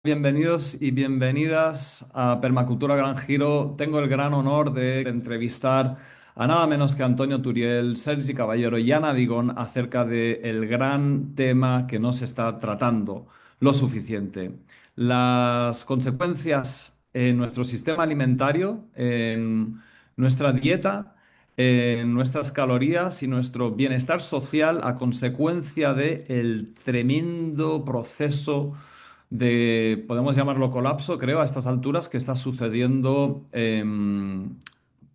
Bienvenidos y bienvenidas a Permacultura Gran Giro. Tengo el gran honor de entrevistar a nada menos que Antonio Turiel, Sergi Caballero y Ana Digón acerca del gran tema que no se está tratando lo suficiente. Las consecuencias en nuestro sistema alimentario, en nuestra dieta, en nuestras calorías y nuestro bienestar social a consecuencia del tremendo proceso podemos llamarlo colapso, creo, a estas alturas, que está sucediendo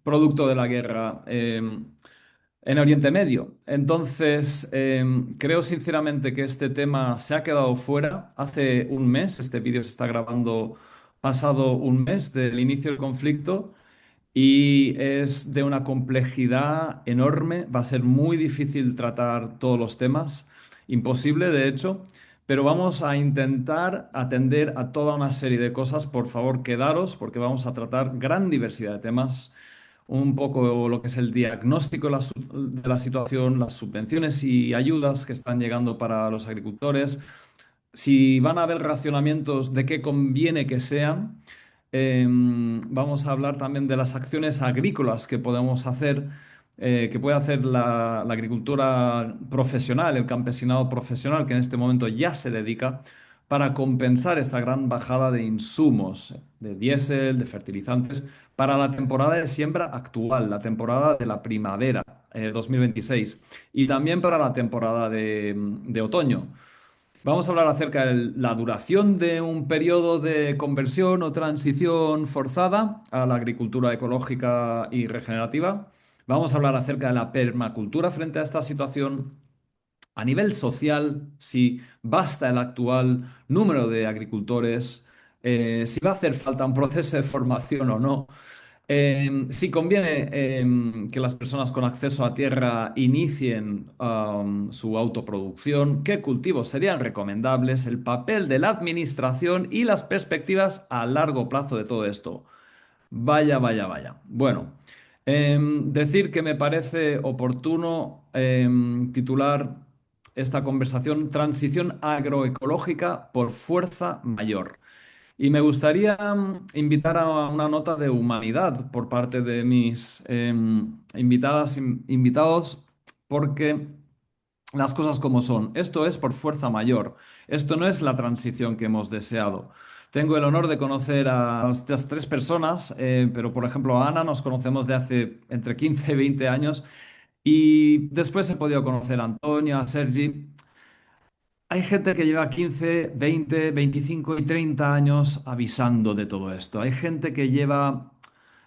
producto de la guerra en Oriente Medio. Entonces, creo sinceramente que este tema se ha quedado fuera hace un mes. Este vídeo se está grabando pasado un mes del inicio del conflicto. Y es de una complejidad enorme, va a ser muy difícil tratar todos los temas, imposible de hecho, pero vamos a intentar atender a toda una serie de cosas. Por favor, quedaros porque vamos a tratar gran diversidad de temas, un poco lo que es el diagnóstico de la situación, las subvenciones y ayudas que están llegando para los agricultores, si van a haber racionamientos, de qué conviene que sean. Vamos a hablar también de las acciones agrícolas que podemos hacer, que puede hacer la agricultura profesional, el campesinado profesional, que en este momento ya se dedica para compensar esta gran bajada de insumos, de diésel, de fertilizantes, para la temporada de siembra actual, la temporada de la primavera 2026, y también para la temporada de otoño. Vamos a hablar acerca de la duración de un periodo de conversión o transición forzada a la agricultura ecológica y regenerativa. Vamos a hablar acerca de la permacultura frente a esta situación. A nivel social, si basta el actual número de agricultores, si va a hacer falta un proceso de formación o no. Si conviene que las personas con acceso a tierra inicien su autoproducción, qué cultivos serían recomendables, el papel de la administración y las perspectivas a largo plazo de todo esto. Vaya, vaya, vaya. Bueno, decir que me parece oportuno titular esta conversación Transición agroecológica por fuerza mayor. Y me gustaría invitar a una nota de humanidad por parte de mis invitados, porque las cosas como son. Esto es por fuerza mayor. Esto no es la transición que hemos deseado. Tengo el honor de conocer a estas tres personas, pero por ejemplo a Ana nos conocemos de hace entre 15 y 20 años, y después he podido conocer a Antonio, a Sergi. Hay gente que lleva 15, 20, 25 y 30 años avisando de todo esto. Hay gente que lleva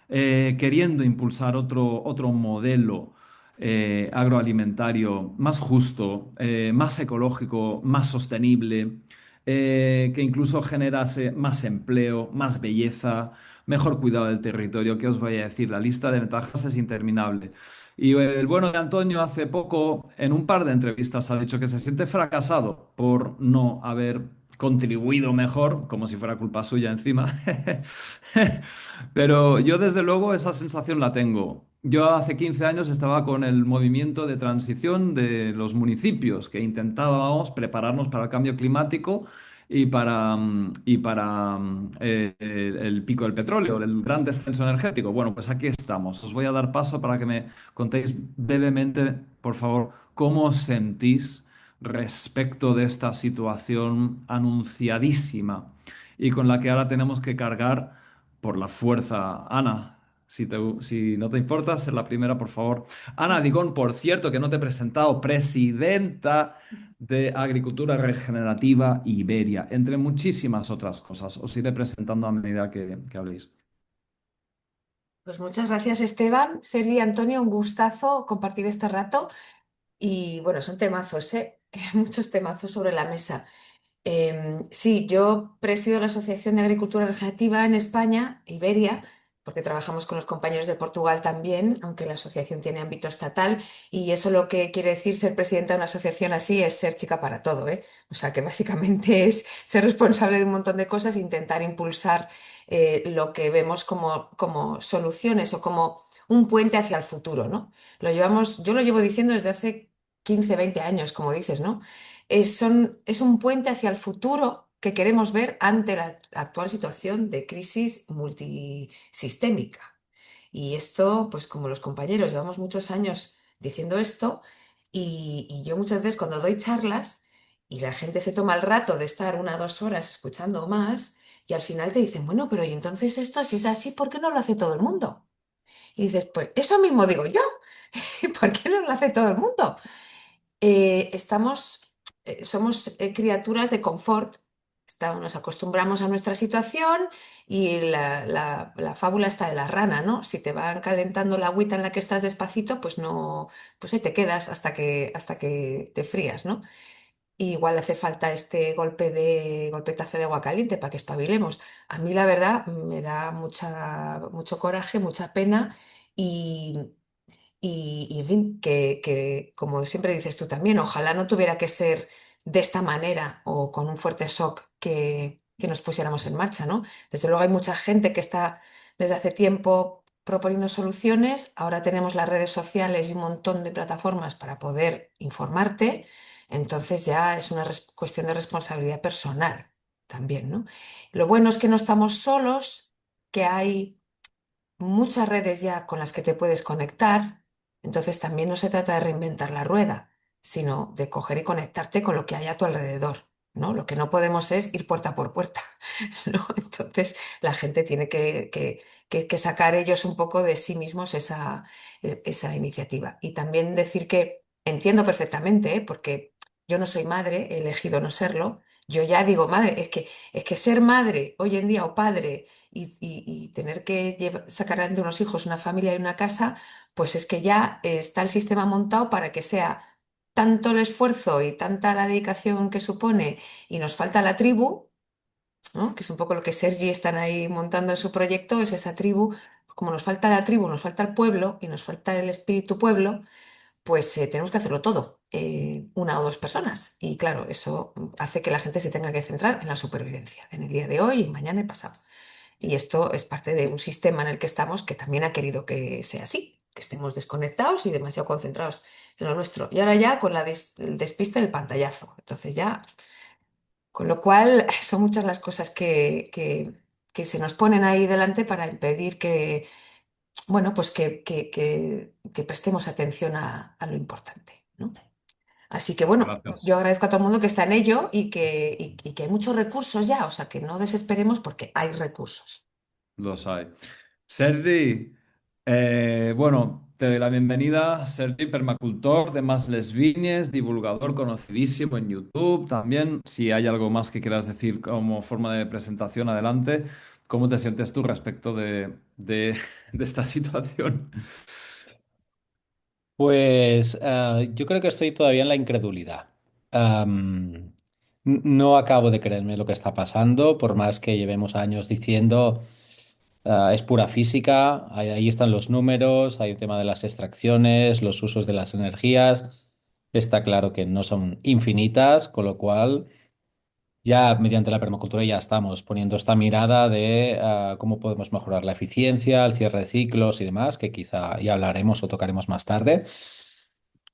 queriendo impulsar otro modelo agroalimentario más justo, más ecológico, más sostenible, que incluso generase más empleo, más belleza, mejor cuidado del territorio. ¿Qué os voy a decir? La lista de ventajas es interminable. Y el bueno de Antonio hace poco, en un par de entrevistas, ha dicho que se siente fracasado por no haber contribuido mejor, como si fuera culpa suya encima. Pero yo desde luego esa sensación la tengo. Yo hace 15 años estaba con el movimiento de transición de los municipios, que intentábamos prepararnos para el cambio climático y para el pico del petróleo, el gran descenso energético. Bueno, pues aquí estamos. Os voy a dar paso para que me contéis brevemente, por favor, cómo os sentís respecto de esta situación anunciadísima y con la que ahora tenemos que cargar por la fuerza. Ana, si no te importa, ser la primera, por favor. Ana Digón, por cierto, que no te he presentado, presidenta de Agricultura Regenerativa Iberia, entre muchísimas otras cosas. Os iré presentando a medida que habléis. Pues muchas gracias, Esteban. Sergi y Antonio, un gustazo compartir este rato. Y bueno, son temazos, ¿eh? Muchos temazos sobre la mesa. Sí, yo presido la Asociación de Agricultura Regenerativa en España, Iberia, porque trabajamos con los compañeros de Portugal también, aunque la asociación tiene ámbito estatal. Y eso lo que quiere decir ser presidenta de una asociación así es ser chica para todo, ¿eh? O sea, que básicamente es ser responsable de un montón de cosas e intentar impulsar lo que vemos como soluciones o como un puente hacia el futuro, ¿no? Yo lo llevo diciendo desde hace 15, 20 años, como dices, ¿no? Es un puente hacia el futuro que queremos ver ante la actual situación de crisis multisistémica. Y esto, pues como los compañeros, llevamos muchos años diciendo esto y yo muchas veces cuando doy charlas y la gente se toma el rato de estar 1 o 2 horas escuchando más y al final te dicen, bueno, pero ¿y entonces esto si es así, por qué no lo hace todo el mundo? Y dices, pues eso mismo digo yo, ¿por qué no lo hace todo el mundo? Somos criaturas de confort, nos acostumbramos a nuestra situación y la fábula está de la rana, ¿no? Si te van calentando la agüita en la que estás despacito, pues no, pues ahí te quedas hasta que te frías, ¿no? Y igual hace falta este golpetazo de agua caliente para que espabilemos. A mí la verdad me da mucho coraje, mucha pena y, en fin, que, como siempre dices tú también, ojalá no tuviera que ser de esta manera o con un fuerte shock que nos pusiéramos en marcha, ¿no? Desde luego hay mucha gente que está desde hace tiempo proponiendo soluciones. Ahora tenemos las redes sociales y un montón de plataformas para poder informarte. Entonces ya es una cuestión de responsabilidad personal también, ¿no? Lo bueno es que no estamos solos, que hay muchas redes ya con las que te puedes conectar, entonces también no se trata de reinventar la rueda, sino de coger y conectarte con lo que hay a tu alrededor, ¿no? Lo que no podemos es ir puerta por puerta, ¿no? Entonces la gente tiene que sacar ellos un poco de sí mismos esa iniciativa. Y también decir que entiendo perfectamente, ¿eh? Porque yo no soy madre, he elegido no serlo. Yo ya digo, madre, es que ser madre hoy en día o padre y tener que sacar adelante unos hijos, una familia y una casa, pues es que ya está el sistema montado para que sea tanto el esfuerzo y tanta la dedicación que supone y nos falta la tribu, ¿no? Que es un poco lo que Sergi están ahí montando en su proyecto, es esa tribu. Como nos falta la tribu, nos falta el pueblo y nos falta el espíritu pueblo, pues tenemos que hacerlo todo, 1 o 2 personas. Y claro, eso hace que la gente se tenga que centrar en la supervivencia, en el día de hoy y mañana y pasado. Y esto es parte de un sistema en el que estamos que también ha querido que sea así, que estemos desconectados y demasiado concentrados en lo nuestro. Y ahora ya con el despiste del pantallazo. Entonces ya, con lo cual son muchas las cosas que se nos ponen ahí delante para impedir que, bueno, pues que prestemos atención a lo importante, ¿no? Así que bueno, Gracias. yo agradezco a todo el mundo que está en ello y que hay muchos recursos ya, o sea que no desesperemos porque hay recursos. Los hay. Sergi, bueno, te doy la bienvenida. Sergi, permacultor de Más Les Vinyes, divulgador conocidísimo en YouTube. También, si hay algo más que quieras decir como forma de presentación, adelante. ¿Cómo te sientes tú respecto de esta situación? Pues yo creo que estoy todavía en la incredulidad. No acabo de creerme lo que está pasando, por más que llevemos años diciendo es pura física, ahí están los números, hay un tema de las extracciones, los usos de las energías. Está claro que no son infinitas, con lo cual ya mediante la permacultura ya estamos poniendo esta mirada de cómo podemos mejorar la eficiencia, el cierre de ciclos y demás, que quizá ya hablaremos o tocaremos más tarde.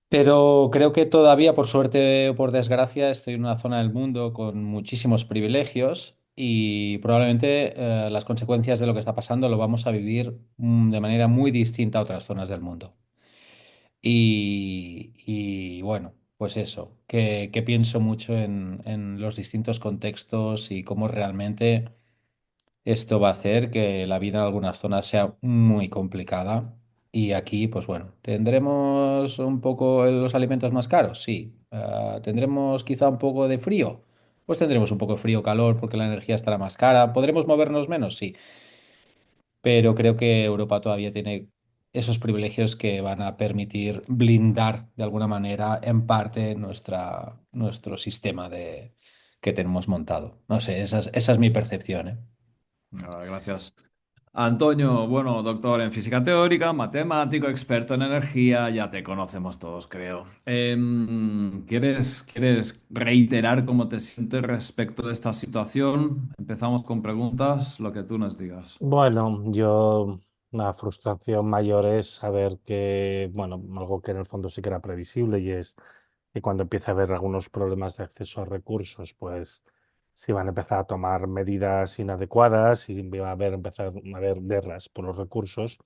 Pero creo que todavía, por suerte o por desgracia, estoy en una zona del mundo con muchísimos privilegios y probablemente las consecuencias de lo que está pasando lo vamos a vivir de manera muy distinta a otras zonas del mundo. Y bueno, pues eso, que pienso mucho en los distintos contextos y cómo realmente esto va a hacer que la vida en algunas zonas sea muy complicada. Y aquí, pues bueno, ¿tendremos un poco los alimentos más caros? Sí. ¿Tendremos quizá un poco de frío? Pues tendremos un poco de frío, calor, porque la energía estará más cara. ¿Podremos movernos menos? Sí. Pero creo que Europa todavía tiene esos privilegios que van a permitir blindar de alguna manera, en parte, nuestro sistema que tenemos montado. No sé, esa es mi percepción, ¿eh? Gracias. Antonio, bueno, doctor en física teórica, matemático, experto en energía, ya te conocemos todos, creo. ¿Quieres reiterar cómo te sientes respecto de esta situación? Empezamos con preguntas, lo que tú nos digas. Bueno, yo la frustración mayor es saber que, bueno, algo que en el fondo sí que era previsible y es que cuando empieza a haber algunos problemas de acceso a recursos, pues si van a empezar a tomar medidas inadecuadas y va a empezar a haber guerras por los recursos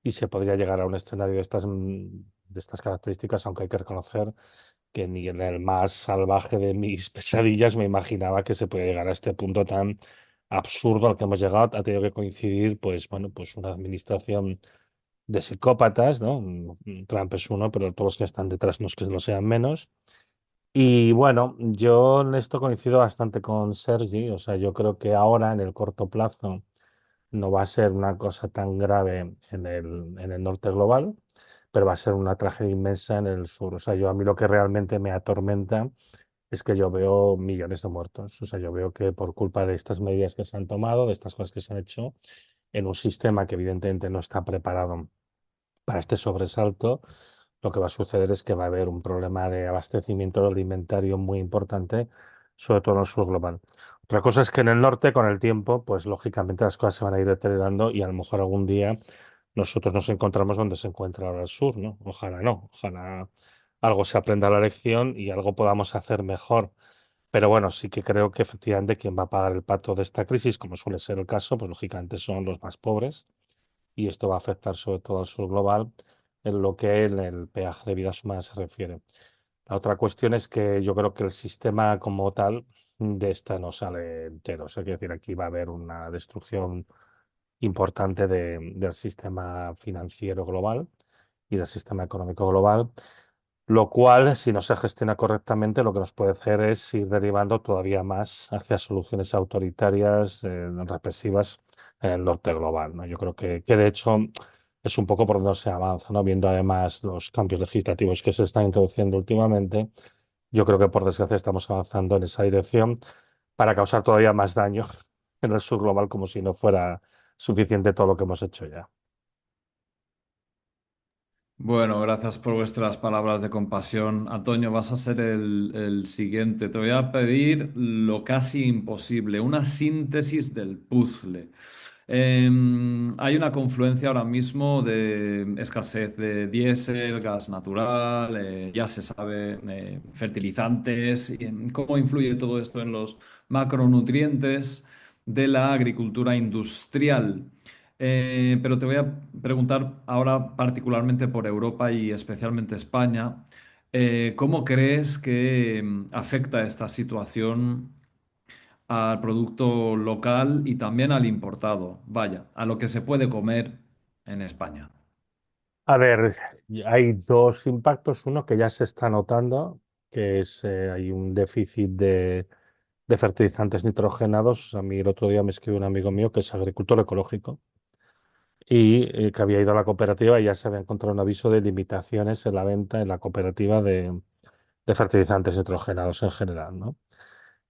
y se podría llegar a un escenario de estas características, aunque hay que reconocer que ni en el más salvaje de mis pesadillas me imaginaba que se puede llegar a este punto tan absurdo al que hemos llegado. Ha tenido que coincidir, pues bueno, pues una administración de psicópatas, ¿no? Trump es uno, pero todos los que están detrás no es que lo sean menos. Y bueno, yo en esto coincido bastante con Sergi, o sea, yo creo que ahora en el corto plazo no va a ser una cosa tan grave en el norte global, pero va a ser una tragedia inmensa en el sur. O sea, yo a mí lo que realmente me atormenta es que yo veo millones de muertos. O sea, yo veo que por culpa de estas medidas que se han tomado, de estas cosas que se han hecho, en un sistema que evidentemente no está preparado para este sobresalto, lo que va a suceder es que va a haber un problema de abastecimiento alimentario muy importante, sobre todo en el sur global. Otra cosa es que en el norte, con el tiempo, pues lógicamente las cosas se van a ir deteriorando y a lo mejor algún día nosotros nos encontramos donde se encuentra ahora el sur, ¿no? Ojalá no, ojalá algo se aprenda la lección y algo podamos hacer mejor. Pero bueno, sí que creo que efectivamente quien va a pagar el pato de esta crisis, como suele ser el caso, pues lógicamente son los más pobres y esto va a afectar sobre todo al sur global en lo que en el peaje de vidas humanas se refiere. La otra cuestión es que yo creo que el sistema como tal de esta no sale entero. O sea, quiero decir, aquí va a haber una destrucción importante del sistema financiero global y del sistema económico global, lo cual, si no se gestiona correctamente, lo que nos puede hacer es ir derivando todavía más hacia soluciones autoritarias, represivas en el norte global, ¿no? Yo creo que de hecho es un poco por donde se avanza, ¿no? Viendo además los cambios legislativos que se están introduciendo últimamente, yo creo que por desgracia estamos avanzando en esa dirección para causar todavía más daño en el sur global como si no fuera suficiente todo lo que hemos hecho ya. Bueno, gracias por vuestras palabras de compasión. Antonio, vas a ser el siguiente. Te voy a pedir lo casi imposible, una síntesis del puzzle. Hay una confluencia ahora mismo de escasez de diésel, gas natural, ya se sabe, fertilizantes, y cómo influye todo esto en los macronutrientes de la agricultura industrial. Pero te voy a preguntar ahora particularmente por Europa y especialmente España, ¿cómo crees que afecta esta situación al producto local y también al importado? Vaya, a lo que se puede comer en España. A ver, hay dos impactos. Uno que ya se está notando, que es hay un déficit de fertilizantes nitrogenados. A mí el otro día me escribió un amigo mío que es agricultor ecológico y que había ido a la cooperativa y ya se había encontrado un aviso de limitaciones en la venta en la cooperativa de fertilizantes nitrogenados en general, ¿no?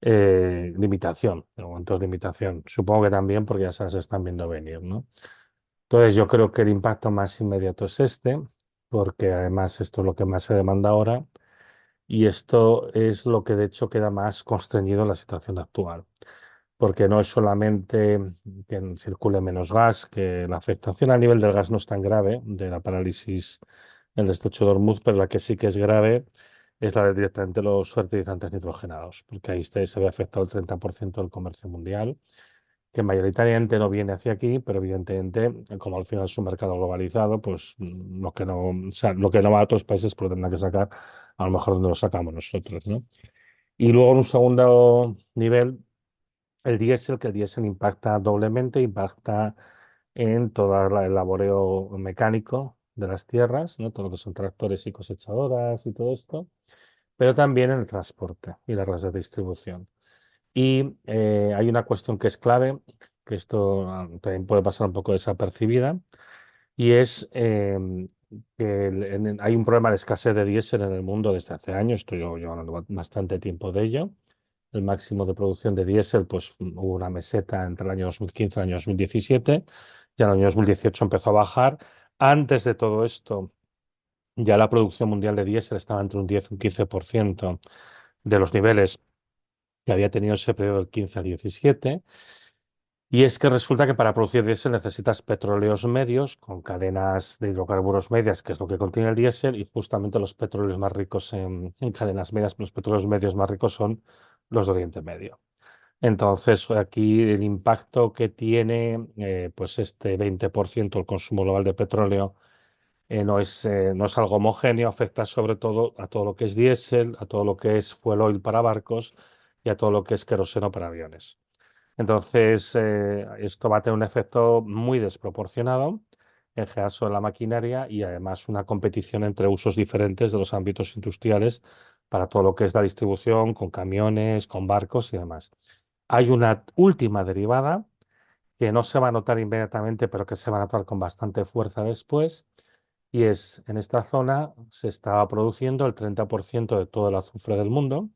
Limitación, de momento es limitación. Supongo que también porque ya se las están viendo venir, ¿no? Entonces yo creo que el impacto más inmediato es este, porque además esto es lo que más se demanda ahora y esto es lo que de hecho queda más constreñido en la situación actual, porque no es solamente que circule menos gas, que la afectación a nivel del gas no es tan grave, de la parálisis en el estrecho de Hormuz, pero la que sí que es grave es la de directamente los fertilizantes nitrogenados, porque ahí se ve afectado el 30% del comercio mundial que mayoritariamente no viene hacia aquí, pero evidentemente, como al final es un mercado globalizado, pues lo que no, o sea, lo que no va a otros países, pues lo tendrán que sacar a lo mejor donde lo sacamos nosotros, ¿no? Y luego en un segundo nivel, el diésel, que el diésel impacta doblemente, impacta en todo el laboreo mecánico de las tierras, ¿no? Todo lo que son tractores y cosechadoras y todo esto, pero también en el transporte y las redes de distribución. Y hay una cuestión que es clave, que esto también puede pasar un poco desapercibida, y es que hay un problema de escasez de diésel en el mundo desde hace años, estoy yo llevando bastante tiempo de ello. El máximo de producción de diésel, pues hubo una meseta entre el año 2015 y el año 2017, ya en el año 2018 empezó a bajar. Antes de todo esto, ya la producción mundial de diésel estaba entre un 10 y un 15% de los niveles que había tenido ese periodo del 15 al 17. Y es que resulta que para producir diésel necesitas petróleos medios con cadenas de hidrocarburos medias, que es lo que contiene el diésel, y justamente los petróleos más ricos en cadenas medias, los petróleos medios más ricos son los de Oriente Medio. Entonces, aquí el impacto que tiene pues este 20% el consumo global de petróleo no es algo homogéneo, afecta sobre todo a todo lo que es diésel, a todo lo que es fuel oil para barcos y a todo lo que es queroseno para aviones. Entonces, esto va a tener un efecto muy desproporcionado en general sobre la maquinaria y además una competición entre usos diferentes de los ámbitos industriales para todo lo que es la distribución con camiones, con barcos y demás. Hay una última derivada que no se va a notar inmediatamente, pero que se va a notar con bastante fuerza después, y es en esta zona se estaba produciendo el 30% de todo el azufre del mundo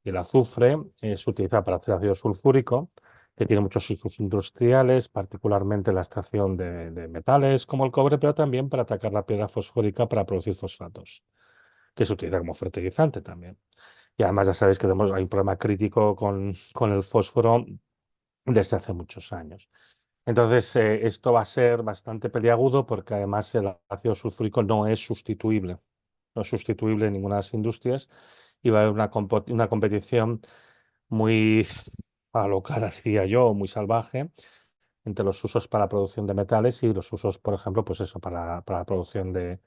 y el azufre se utiliza para hacer ácido sulfúrico, que tiene muchos usos industriales, particularmente la extracción de metales como el cobre, pero también para atacar la piedra fosfórica para producir fosfatos, que se utiliza como fertilizante también. Y además ya sabéis que hay un problema crítico con el fósforo desde hace muchos años. Entonces, esto va a ser bastante peliagudo porque además el ácido sulfúrico no es sustituible, no es sustituible en ninguna de las industrias y va a haber una competición muy alocada, diría yo, muy salvaje entre los usos para producción de metales y los usos, por ejemplo, pues eso, para la producción de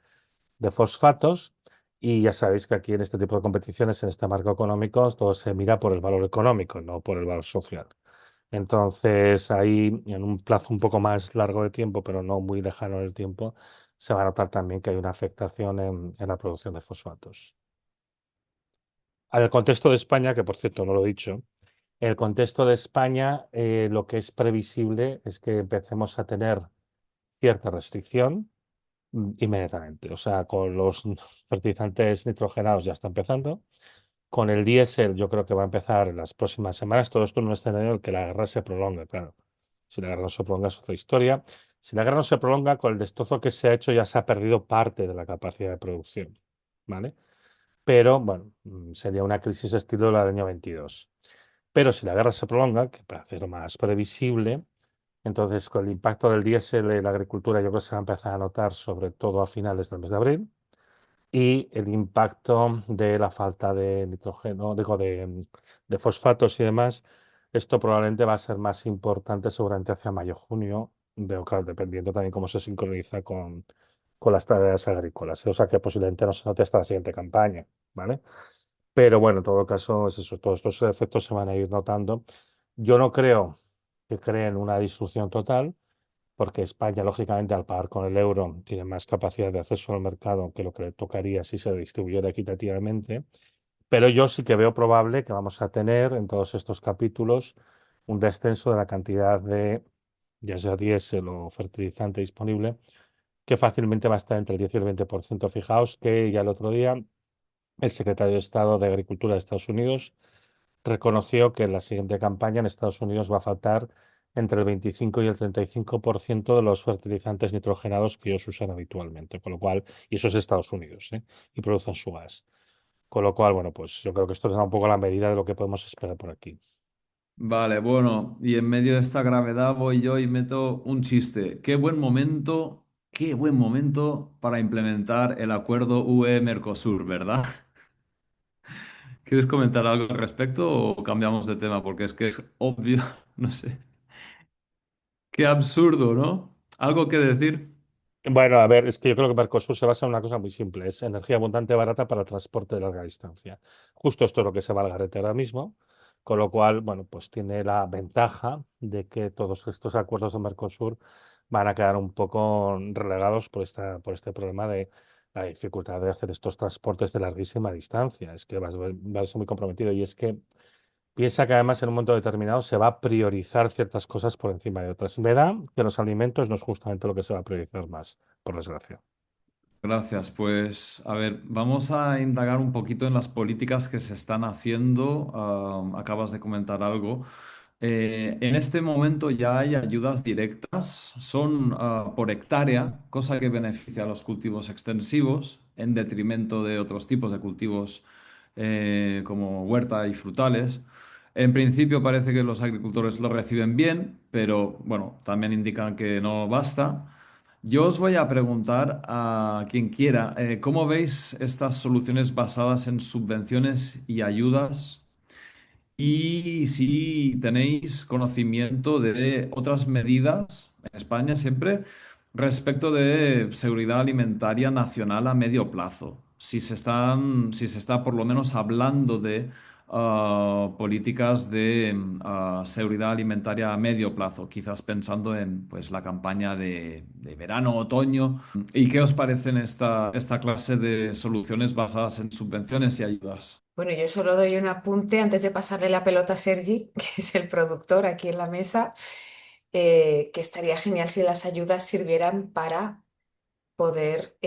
fosfatos. Y ya sabéis que aquí en este tipo de competiciones, en este marco económico, todo se mira por el valor económico, no por el valor social. Entonces, ahí en un plazo un poco más largo de tiempo, pero no muy lejano en el tiempo, se va a notar también que hay una afectación en la producción de fosfatos. En el contexto de España, que por cierto no lo he dicho, en el contexto de España, lo que es previsible es que empecemos a tener cierta restricción inmediatamente. O sea, con los fertilizantes nitrogenados ya está empezando. Con el diésel yo creo que va a empezar en las próximas semanas. Todo esto en un escenario en el que la guerra se prolongue, claro. Si la guerra no se prolonga es otra historia. Si la guerra no se prolonga, con el destrozo que se ha hecho ya se ha perdido parte de la capacidad de producción, ¿vale? Pero, bueno, sería una crisis estilo del año 22. Pero si la guerra se prolonga, que para hacerlo más previsible, entonces con el impacto del diésel en la agricultura yo creo que se va a empezar a notar sobre todo a finales del mes de abril y el impacto de la falta de nitrógeno, digo, de fosfatos y demás, esto probablemente va a ser más importante seguramente hacia mayo-junio, claro, dependiendo también cómo se sincroniza con las tareas agrícolas. O sea que posiblemente no se note hasta la siguiente campaña, ¿vale? Pero bueno, en todo caso, es eso, todos estos efectos se van a ir notando. Yo no creo que creen una disrupción total, porque España, lógicamente, al pagar con el euro, tiene más capacidad de acceso al mercado que lo que le tocaría si se distribuyera equitativamente. Pero yo sí que veo probable que vamos a tener en todos estos capítulos un descenso de la cantidad de, ya sea diésel o fertilizante disponible, que fácilmente va a estar entre el 10 y el 20%. Fijaos que ya el otro día el secretario de Estado de Agricultura de Estados Unidos reconoció que en la siguiente campaña en Estados Unidos va a faltar entre el 25 y el 35% de los fertilizantes nitrogenados que ellos usan habitualmente, con lo cual, y eso es Estados Unidos, ¿eh? Y producen su gas. Con lo cual, bueno, pues yo creo que esto es un poco la medida de lo que podemos esperar por aquí. Vale, bueno, y en medio de esta gravedad voy yo y meto un chiste. Qué buen momento para implementar el acuerdo UE-Mercosur, ¿verdad? ¿Quieres comentar algo al respecto o cambiamos de tema? Porque es que es obvio, no sé. Qué absurdo, ¿no? ¿Algo que decir? Bueno, a ver, es que yo creo que Mercosur se basa en una cosa muy simple, es energía abundante barata para transporte de larga distancia. Justo esto es lo que se va al garete ahora mismo, con lo cual, bueno, pues tiene la ventaja de que todos estos acuerdos de Mercosur van a quedar un poco relegados por este problema de la dificultad de hacer estos transportes de larguísima distancia. Es que va a ser muy comprometido y es que piensa que además en un momento determinado se va a priorizar ciertas cosas por encima de otras. Me da que los alimentos no es justamente lo que se va a priorizar más, por desgracia. Gracias. Pues, a ver, vamos a indagar un poquito en las políticas que se están haciendo. Acabas de comentar algo. En este momento ya hay ayudas directas, son por hectárea, cosa que beneficia a los cultivos extensivos en detrimento de otros tipos de cultivos como huerta y frutales. En principio parece que los agricultores lo reciben bien, pero bueno, también indican que no basta. Yo os voy a preguntar a quien quiera, ¿cómo veis estas soluciones basadas en subvenciones y ayudas? Y si tenéis conocimiento de otras medidas en España siempre respecto de seguridad alimentaria nacional a medio plazo. Si se está por lo menos hablando de políticas de seguridad alimentaria a medio plazo, quizás pensando en pues, la campaña de verano-otoño. ¿Y qué os parecen esta clase de soluciones basadas en subvenciones y ayudas? Bueno, yo solo doy un apunte antes de pasarle la pelota a Sergi, que es el productor aquí en la mesa, que estaría genial si las ayudas sirvieran para poder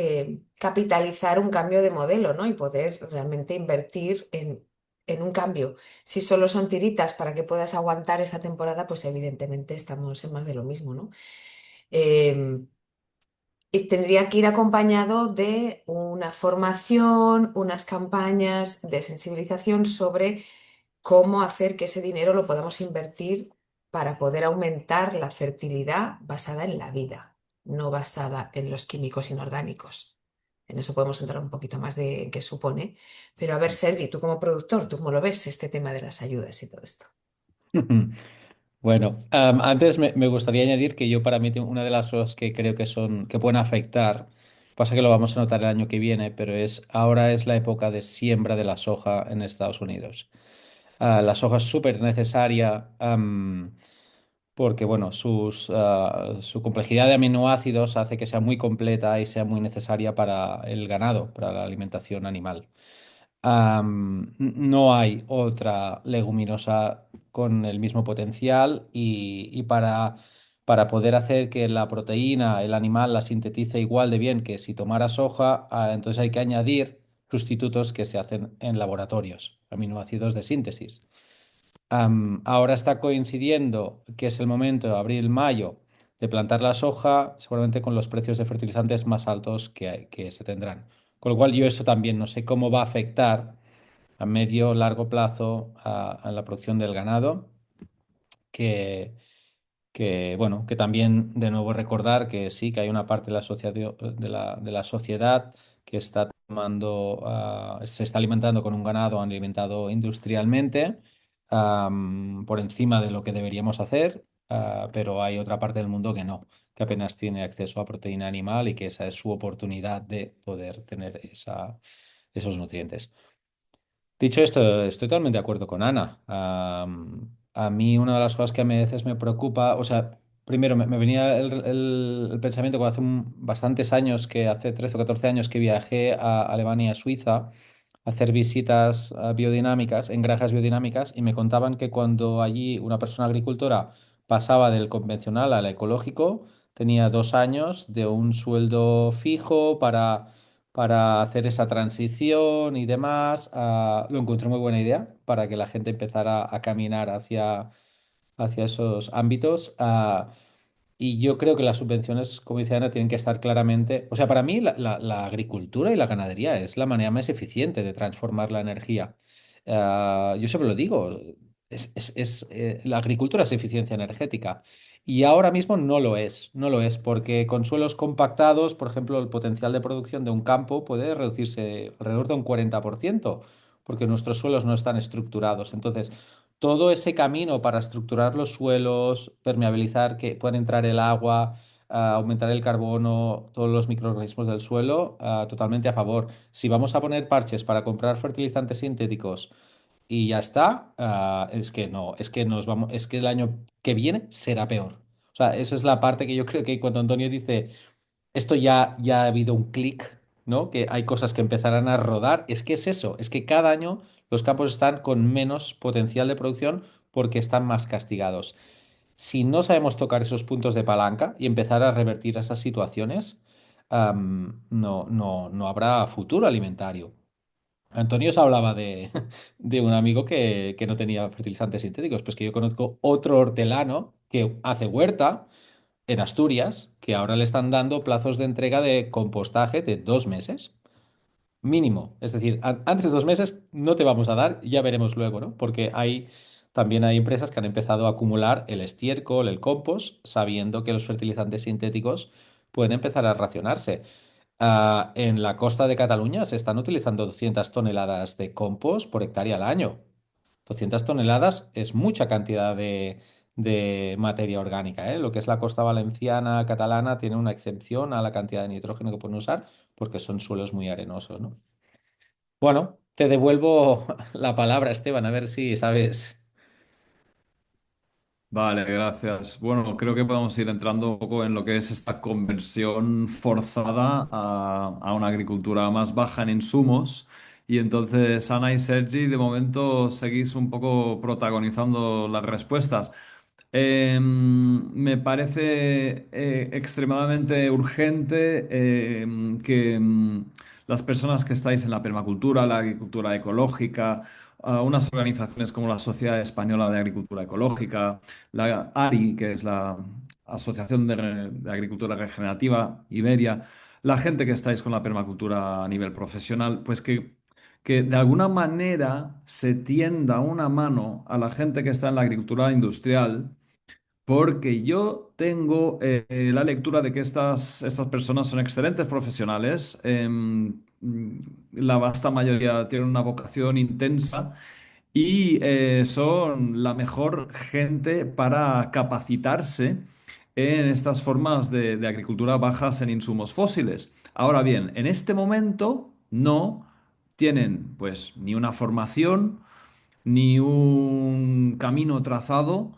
capitalizar un cambio de modelo, ¿no? Y poder realmente invertir en un cambio. Si solo son tiritas para que puedas aguantar esa temporada, pues evidentemente estamos en más de lo mismo, ¿no? Em, y tendría que ir acompañado de una formación, unas campañas de sensibilización sobre cómo hacer que ese dinero lo podamos invertir para poder aumentar la fertilidad basada en la vida, no basada en los químicos inorgánicos. En eso podemos entrar un poquito más de en qué supone. Pero a ver, Sergi, tú como productor, ¿tú cómo lo ves este tema de las ayudas y todo esto? Bueno, antes me gustaría añadir que yo para mí una de las cosas que creo que son que pueden afectar, pasa que lo vamos a notar el año que viene, pero ahora es la época de siembra de la soja en Estados Unidos. La soja es súper necesaria, porque bueno, su complejidad de aminoácidos hace que sea muy completa y sea muy necesaria para el ganado, para la alimentación animal. No hay otra leguminosa con el mismo potencial y para poder hacer que la proteína, el animal la sintetice igual de bien que si tomara soja, entonces hay que añadir sustitutos que se hacen en laboratorios, aminoácidos de síntesis. Ahora está coincidiendo que es el momento de abril-mayo de plantar la soja, seguramente con los precios de fertilizantes más altos que se tendrán. Con lo cual yo eso también no sé cómo va a afectar a medio o largo plazo a la producción del ganado, que, bueno, que también de nuevo recordar que sí, que hay una parte de la sociedad, de la sociedad que está tomando, se está alimentando con un ganado alimentado industrialmente, por encima de lo que deberíamos hacer, pero hay otra parte del mundo que no, que apenas tiene acceso a proteína animal y que esa es su oportunidad de poder tener esos nutrientes. Dicho esto, estoy totalmente de acuerdo con Ana. A mí una de las cosas que a veces me preocupa, o sea, primero me venía el pensamiento cuando hace bastantes años, que hace 13 o 14 años que viajé a Alemania y a Suiza a hacer visitas biodinámicas, en granjas biodinámicas, y me contaban que cuando allí una persona agricultora pasaba del convencional al ecológico, tenía 2 años de un sueldo fijo para hacer esa transición y demás. Lo encontré muy buena idea para que la gente empezara a caminar hacia esos ámbitos. Y yo creo que las subvenciones, como dice Ana, tienen que estar claramente. O sea, para mí la agricultura y la ganadería es la manera más eficiente de transformar la energía. Yo siempre lo digo, la agricultura es eficiencia energética y ahora mismo no lo es, no lo es, porque con suelos compactados, por ejemplo, el potencial de producción de un campo puede reducirse alrededor de un 40%, porque nuestros suelos no están estructurados. Entonces, todo ese camino para estructurar los suelos, permeabilizar que pueda entrar el agua, aumentar el carbono, todos los microorganismos del suelo, totalmente a favor. Si vamos a poner parches para comprar fertilizantes sintéticos y ya está, es que no, es que es que el año que viene será peor. O sea, esa es la parte que yo creo que cuando Antonio dice esto ya ha habido un clic, ¿no? Que hay cosas que empezarán a rodar. Es que es eso, es que cada año los campos están con menos potencial de producción porque están más castigados. Si no sabemos tocar esos puntos de palanca y empezar a revertir esas situaciones, no habrá futuro alimentario. Antonio os hablaba de un amigo que no tenía fertilizantes sintéticos, pues que yo conozco otro hortelano que hace huerta en Asturias, que ahora le están dando plazos de entrega de compostaje de 2 meses mínimo. Es decir, antes de 2 meses no te vamos a dar, ya veremos luego, ¿no? Porque también hay empresas que han empezado a acumular el estiércol, el compost, sabiendo que los fertilizantes sintéticos pueden empezar a racionarse. En la costa de Cataluña se están utilizando 200 toneladas de compost por hectárea al año. 200 toneladas es mucha cantidad de materia orgánica, ¿eh? Lo que es la costa valenciana, catalana, tiene una excepción a la cantidad de nitrógeno que pueden usar porque son suelos muy arenosos, ¿no? Bueno, te devuelvo la palabra, Esteban, a ver si sabes. Vale, gracias. Bueno, creo que podemos ir entrando un poco en lo que es esta conversión forzada a una agricultura más baja en insumos. Y entonces, Ana y Sergi, de momento seguís un poco protagonizando las respuestas. Me parece extremadamente urgente que las personas que estáis en la permacultura, la agricultura ecológica, unas organizaciones como la Sociedad Española de Agricultura Ecológica, la ARI, que es la Asociación de Agricultura Regenerativa Iberia, la gente que estáis con la permacultura a nivel profesional, pues que de alguna manera se tienda una mano a la gente que está en la agricultura industrial, porque yo tengo la lectura de que estas personas son excelentes profesionales, la vasta mayoría tienen una vocación intensa y son la mejor gente para capacitarse en estas formas de agricultura bajas en insumos fósiles. Ahora bien, en este momento no tienen pues ni una formación, ni un camino trazado,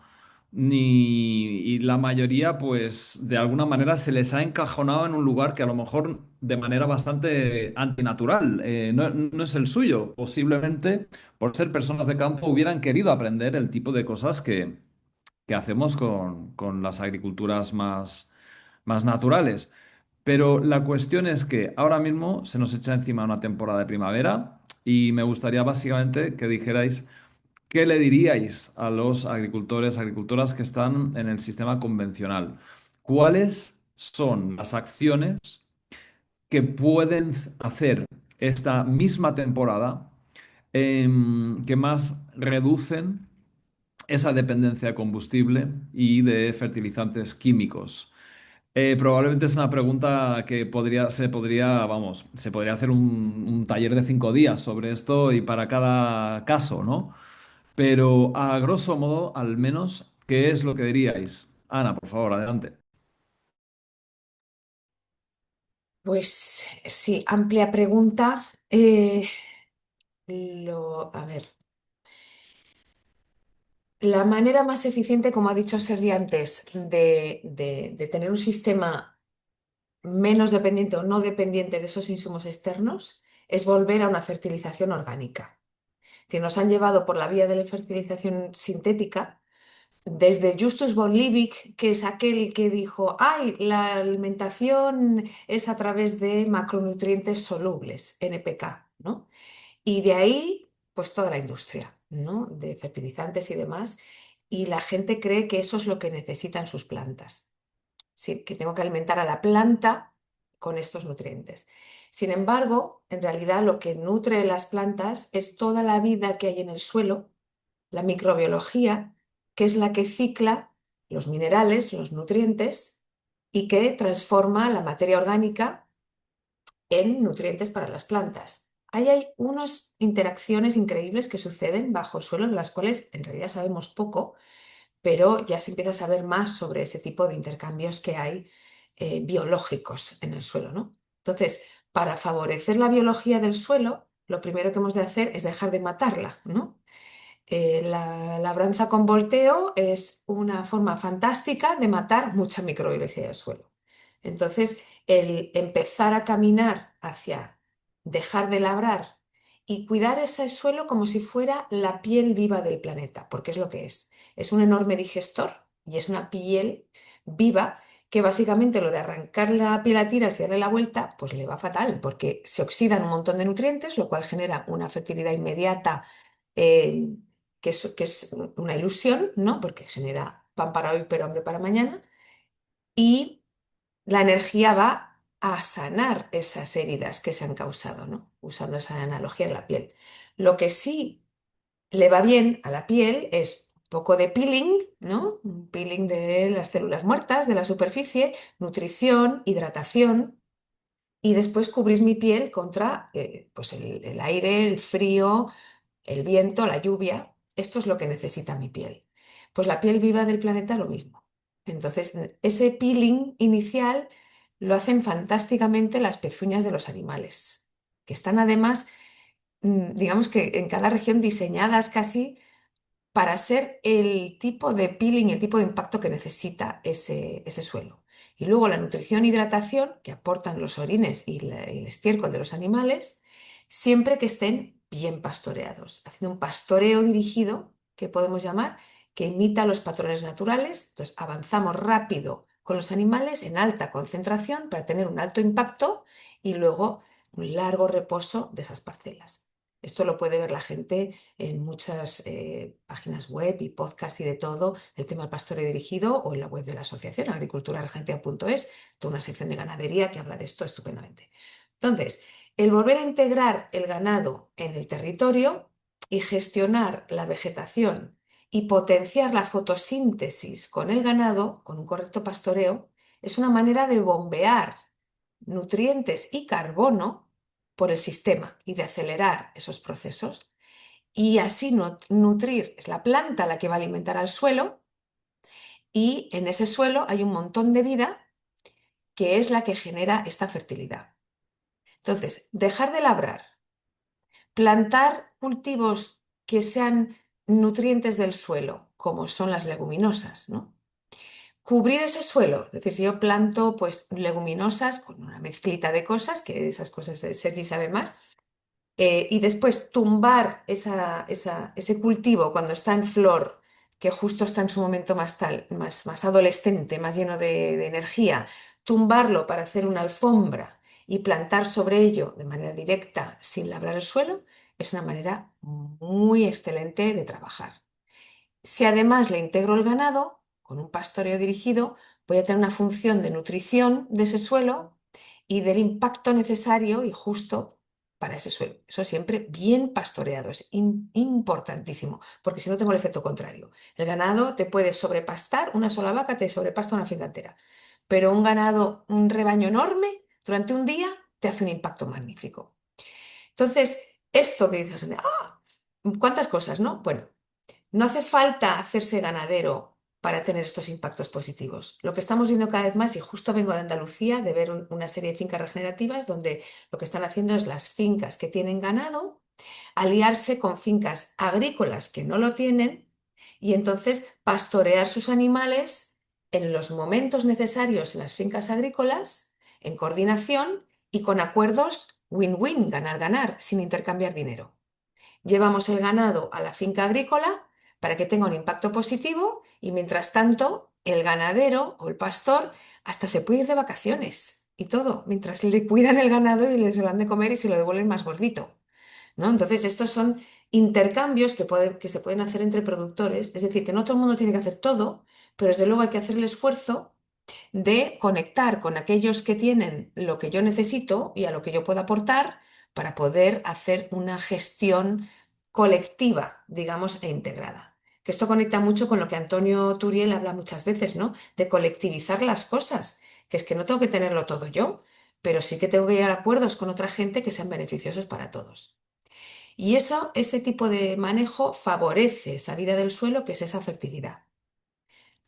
y la mayoría, pues, de alguna manera se les ha encajonado en un lugar que a lo mejor de manera bastante antinatural no es el suyo. Posiblemente, por ser personas de campo, hubieran querido aprender el tipo de cosas que hacemos con las agriculturas más naturales. Pero la cuestión es que ahora mismo se nos echa encima una temporada de primavera y me gustaría básicamente que dijerais ¿qué le diríais a los agricultores, agricultoras que están en el sistema convencional? ¿Cuáles son las acciones que pueden hacer esta misma temporada que más reducen esa dependencia de combustible y de fertilizantes químicos? Probablemente es una pregunta que vamos, se podría hacer un taller de 5 días sobre esto y para cada caso, ¿no? Pero a grosso modo, al menos, ¿qué es lo que diríais? Ana, por favor, adelante. Pues sí, amplia pregunta. A ver, la manera más eficiente, como ha dicho Sergi antes, de tener un sistema menos dependiente o no dependiente de esos insumos externos es volver a una fertilización orgánica. Que nos han llevado por la vía de la fertilización sintética, desde Justus von Liebig, que es aquel que dijo, ay, la alimentación es a través de macronutrientes solubles, NPK, ¿no? Y de ahí, pues toda la industria, ¿no? De fertilizantes y demás. Y la gente cree que eso es lo que necesitan sus plantas. Sí, que tengo que alimentar a la planta con estos nutrientes. Sin embargo, en realidad lo que nutre las plantas es toda la vida que hay en el suelo, la microbiología, que es la que cicla los minerales, los nutrientes y que transforma la materia orgánica en nutrientes para las plantas. Ahí hay unas interacciones increíbles que suceden bajo el suelo, de las cuales en realidad sabemos poco, pero ya se empieza a saber más sobre ese tipo de intercambios que hay biológicos en el suelo, ¿no? Entonces, para favorecer la biología del suelo, lo primero que hemos de hacer es dejar de matarla, ¿no? La labranza con volteo es una forma fantástica de matar mucha microbiología del suelo. Entonces, el empezar a caminar hacia dejar de labrar y cuidar ese suelo como si fuera la piel viva del planeta, porque es lo que es. Es un enorme digestor y es una piel viva que básicamente lo de arrancar la piel a tiras y darle la vuelta, pues le va fatal, porque se oxidan un montón de nutrientes, lo cual genera una fertilidad inmediata, eh, que es una ilusión, ¿no? Porque genera pan para hoy, pero hambre para mañana. Y la energía va a sanar esas heridas que se han causado, ¿no? Usando esa analogía de la piel. Lo que sí le va bien a la piel es un poco de peeling, ¿no? Un peeling de las células muertas, de la superficie, nutrición, hidratación y después cubrir mi piel contra pues el aire, el frío, el viento, la lluvia. esto es lo que necesita mi piel. Pues la piel viva del planeta lo mismo. Entonces, ese peeling inicial lo hacen fantásticamente las pezuñas de los animales, que están además, digamos que en cada región diseñadas casi para ser el tipo de peeling, el tipo de impacto que necesita ese suelo. Y luego la nutrición e hidratación que aportan los orines y el estiércol de los animales, siempre que estén bien pastoreados, haciendo un pastoreo dirigido, que podemos llamar, que imita los patrones naturales. Entonces avanzamos rápido con los animales en alta concentración para tener un alto impacto y luego un largo reposo de esas parcelas. Esto lo puede ver la gente en muchas páginas web y podcast y de todo, el tema del pastoreo dirigido o en la web de la asociación agriculturaargentina.es, toda una sección de ganadería que habla de esto estupendamente. Entonces, el volver a integrar el ganado en el territorio y gestionar la vegetación y potenciar la fotosíntesis con el ganado, con un correcto pastoreo, es una manera de bombear nutrientes y carbono por el sistema y de acelerar esos procesos y así nutrir, es la planta la que va a alimentar al suelo y en ese suelo hay un montón de vida que es la que genera esta fertilidad. Entonces, dejar de labrar, plantar cultivos que sean nutrientes del suelo, como son las leguminosas, ¿no? Cubrir ese suelo, es decir, si yo planto pues leguminosas con una mezclita de cosas, que esas cosas Sergi sabe más, y después tumbar ese cultivo cuando está en flor, que justo está en su momento más adolescente, más lleno de energía, tumbarlo para hacer una alfombra y plantar sobre ello de manera directa sin labrar el suelo, es una manera muy excelente de trabajar. Si además le integro el ganado, con un pastoreo dirigido, voy a tener una función de nutrición de ese suelo y del impacto necesario y justo para ese suelo. Eso siempre bien pastoreado, es importantísimo, porque si no tengo el efecto contrario. El ganado te puede sobrepastar, una sola vaca te sobrepasta una finca entera, pero un ganado, un rebaño enorme, durante un día te hace un impacto magnífico. Entonces, esto que dices, ¿cuántas cosas, no? Bueno, no hace falta hacerse ganadero para tener estos impactos positivos. Lo que estamos viendo cada vez más, y justo vengo de Andalucía de ver una serie de fincas regenerativas donde lo que están haciendo es las fincas que tienen ganado aliarse con fincas agrícolas que no lo tienen y entonces pastorear sus animales en los momentos necesarios en las fincas agrícolas, en coordinación y con acuerdos win-win, ganar-ganar, sin intercambiar dinero. Llevamos el ganado a la finca agrícola para que tenga un impacto positivo y mientras tanto el ganadero o el pastor hasta se puede ir de vacaciones y todo, mientras le cuidan el ganado y les lo dan de comer y se lo devuelven más gordito, ¿no? Entonces estos son intercambios que se pueden hacer entre productores, es decir, que no todo el mundo tiene que hacer todo, pero desde luego hay que hacer el esfuerzo de conectar con aquellos que tienen lo que yo necesito y a lo que yo puedo aportar para poder hacer una gestión colectiva, digamos, e integrada. Que esto conecta mucho con lo que Antonio Turiel habla muchas veces, ¿no? De colectivizar las cosas, que es que no tengo que tenerlo todo yo, pero sí que tengo que llegar a acuerdos con otra gente que sean beneficiosos para todos. Y eso, ese tipo de manejo favorece esa vida del suelo, que es esa fertilidad.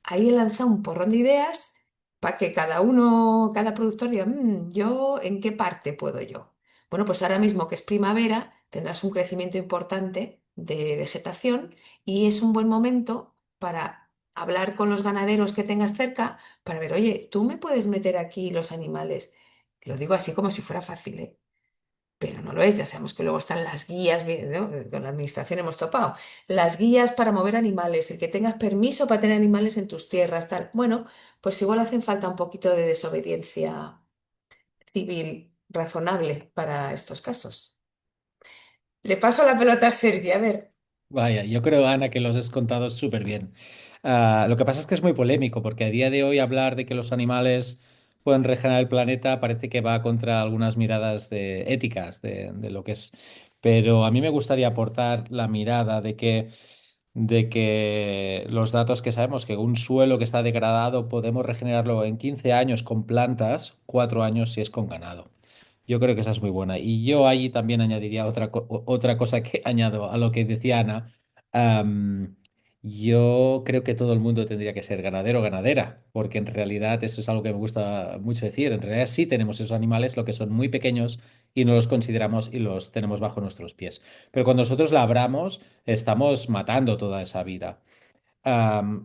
Ahí he lanzado un porrón de ideas para que cada uno, cada productor diga, ¿yo en qué parte puedo yo? Bueno, pues ahora mismo que es primavera, tendrás un crecimiento importante de vegetación y es un buen momento para hablar con los ganaderos que tengas cerca para ver, oye, ¿tú me puedes meter aquí los animales? Lo digo así como si fuera fácil, ¿eh? Pero no lo es, ya sabemos que luego están las guías, ¿no? Con la administración hemos topado, las guías para mover animales, el que tengas permiso para tener animales en tus tierras, tal. Bueno, pues igual hacen falta un poquito de desobediencia civil razonable para estos casos. Le paso la pelota a Sergi, a ver. Vaya, yo creo, Ana, que los has contado súper bien. Lo que pasa es que es muy polémico, porque a día de hoy hablar de que los animales pueden regenerar el planeta parece que va contra algunas miradas éticas de lo que es. Pero a mí me gustaría aportar la mirada de que los datos que sabemos, que un suelo que está degradado podemos regenerarlo en 15 años con plantas, 4 años si es con ganado. Yo creo que esa es muy buena. Y yo allí también añadiría otra cosa que añado a lo que decía Ana. Am, yo creo que todo el mundo tendría que ser ganadero o ganadera, porque en realidad eso es algo que me gusta mucho decir. En realidad sí tenemos esos animales, lo que son muy pequeños y no los consideramos y los tenemos bajo nuestros pies. Pero cuando nosotros labramos, estamos matando toda esa vida.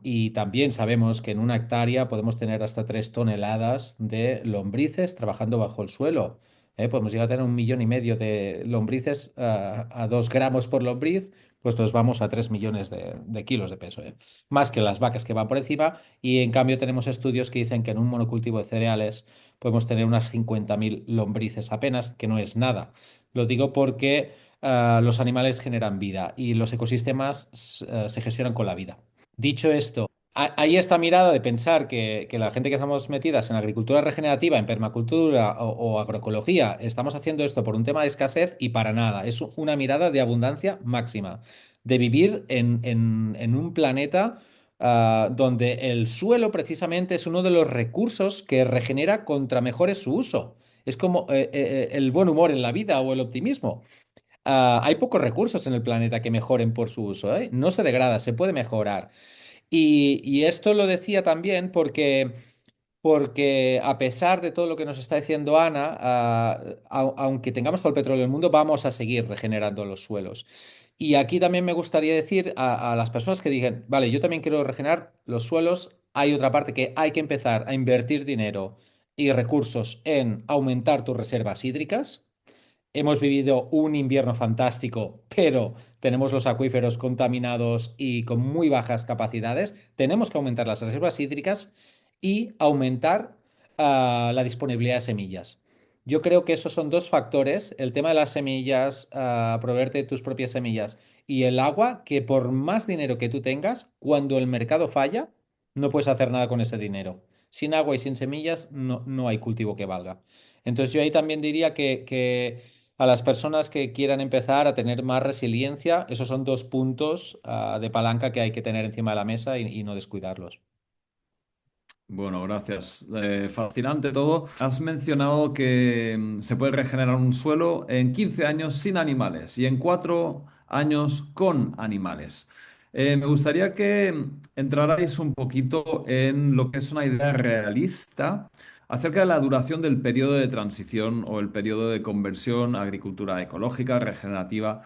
Y también sabemos que en una hectárea podemos tener hasta 3 toneladas de lombrices trabajando bajo el suelo. Podemos llegar a tener 1,5 millones de lombrices a 2 gramos por lombriz, pues nos vamos a 3 millones de kilos de peso, más que las vacas que van por encima. Y en cambio tenemos estudios que dicen que en un monocultivo de cereales podemos tener unas 50.000 lombrices apenas, que no es nada. Lo digo porque los animales generan vida y los ecosistemas se gestionan con la vida. Dicho esto, hay esta mirada de pensar que la gente que estamos metidas en agricultura regenerativa, en permacultura o agroecología, estamos haciendo esto por un tema de escasez y para nada. Es una mirada de abundancia máxima, de vivir en un planeta donde el suelo precisamente es uno de los recursos que regenera contra mejores su uso. Es como el buen humor en la vida o el optimismo. Hay pocos recursos en el planeta que mejoren por su uso, ¿eh? No se degrada, se puede mejorar. Y esto lo decía también porque a pesar de todo lo que nos está diciendo Ana, aunque tengamos todo el petróleo del mundo, vamos a seguir regenerando los suelos. Y aquí también me gustaría decir a las personas que digan, vale, yo también quiero regenerar los suelos, hay otra parte que hay que empezar a invertir dinero y recursos en aumentar tus reservas hídricas. Hemos vivido un invierno fantástico, pero tenemos los acuíferos contaminados y con muy bajas capacidades. Tenemos que aumentar las reservas hídricas y aumentar la disponibilidad de semillas. Yo creo que esos son dos factores, el tema de las semillas, proveerte tus propias semillas y el agua, que por más dinero que tú tengas, cuando el mercado falla, no puedes hacer nada con ese dinero. Sin agua y sin semillas no hay cultivo que valga. Entonces yo ahí también diría que a las personas que quieran empezar a tener más resiliencia, esos son dos puntos de palanca que hay que tener encima de la mesa y no descuidarlos. Bueno, gracias. Fascinante todo. Has mencionado que se puede regenerar un suelo en 15 años sin animales y en 4 años con animales. Me gustaría que entrarais un poquito en lo que es una idea realista acerca de la duración del periodo de transición o el periodo de conversión a agricultura ecológica, regenerativa.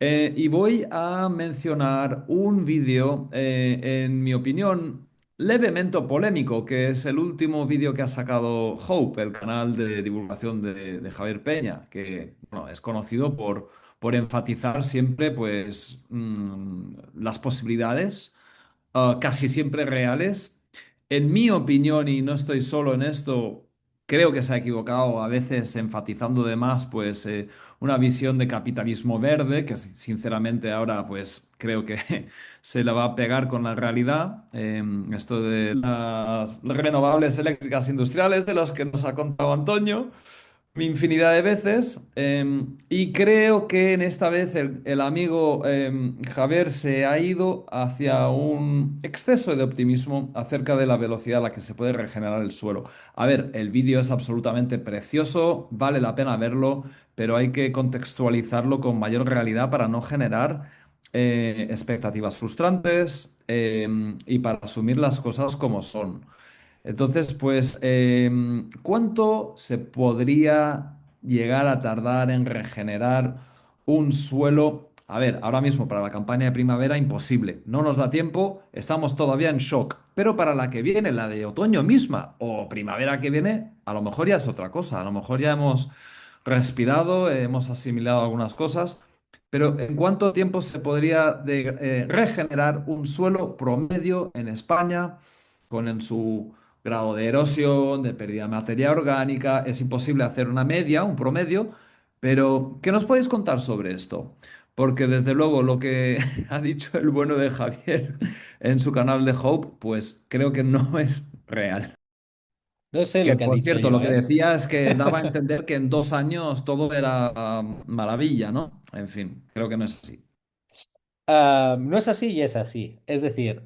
Y voy a mencionar un vídeo, en mi opinión, levemente polémico, que es el último vídeo que ha sacado Hope, el canal de divulgación de Javier Peña, que bueno, es conocido por enfatizar siempre pues, las posibilidades casi siempre reales. En mi opinión, y no estoy solo en esto, creo que se ha equivocado a veces enfatizando de más, pues una visión de capitalismo verde, que sinceramente ahora pues creo que se la va a pegar con la realidad. Esto de las renovables eléctricas industriales de los que nos ha contado Antonio infinidad de veces, y creo que en esta vez el amigo Javier se ha ido hacia un exceso de optimismo acerca de la velocidad a la que se puede regenerar el suelo. A ver, el vídeo es absolutamente precioso, vale la pena verlo, pero hay que contextualizarlo con mayor realidad para no generar expectativas frustrantes, y para asumir las cosas como son. Entonces, pues, ¿cuánto se podría llegar a tardar en regenerar un suelo? A ver, ahora mismo para la campaña de primavera imposible, no nos da tiempo, estamos todavía en shock, pero para la que viene, la de otoño misma o primavera que viene, a lo mejor ya es otra cosa, a lo mejor ya hemos respirado, hemos asimilado algunas cosas, pero ¿en cuánto tiempo se podría regenerar un suelo promedio en España con en su grado de erosión, de pérdida de materia orgánica? Es imposible hacer una media, un promedio, pero ¿qué nos podéis contar sobre esto? Porque desde luego lo que ha dicho el bueno de Javier en su canal de Hope, pues creo que no es real. No sé Que lo que ha por dicho cierto, yo, lo que ¿eh? decía es que daba a entender que en 2 años todo era maravilla, ¿no? En fin, creo que no es así. No es así y es así. Es decir,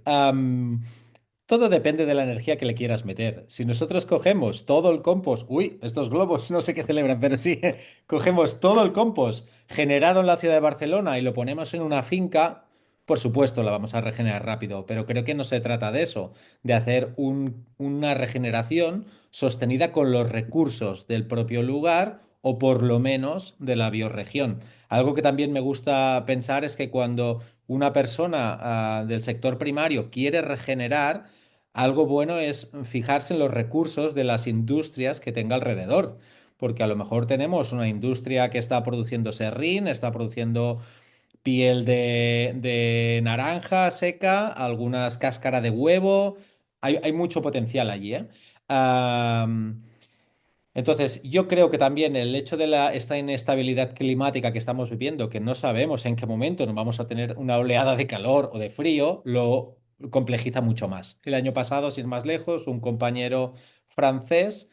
todo depende de la energía que le quieras meter. Si nosotros cogemos todo el compost, uy, estos globos no sé qué celebran, pero sí, cogemos todo el compost generado en la ciudad de Barcelona y lo ponemos en una finca, por supuesto la vamos a regenerar rápido, pero creo que no se trata de eso, de hacer una regeneración sostenida con los recursos del propio lugar o por lo menos de la bioregión. Algo que también me gusta pensar es que cuando una persona del sector primario quiere regenerar, algo bueno es fijarse en los recursos de las industrias que tenga alrededor, porque a lo mejor tenemos una industria que está produciendo serrín, está produciendo piel de naranja seca, algunas cáscara de huevo. Hay mucho potencial allí, ¿eh? Am, entonces, yo creo que también el hecho de esta inestabilidad climática que estamos viviendo, que no sabemos en qué momento nos vamos a tener una oleada de calor o de frío, lo complejiza mucho más. El año pasado, sin más lejos, un compañero francés,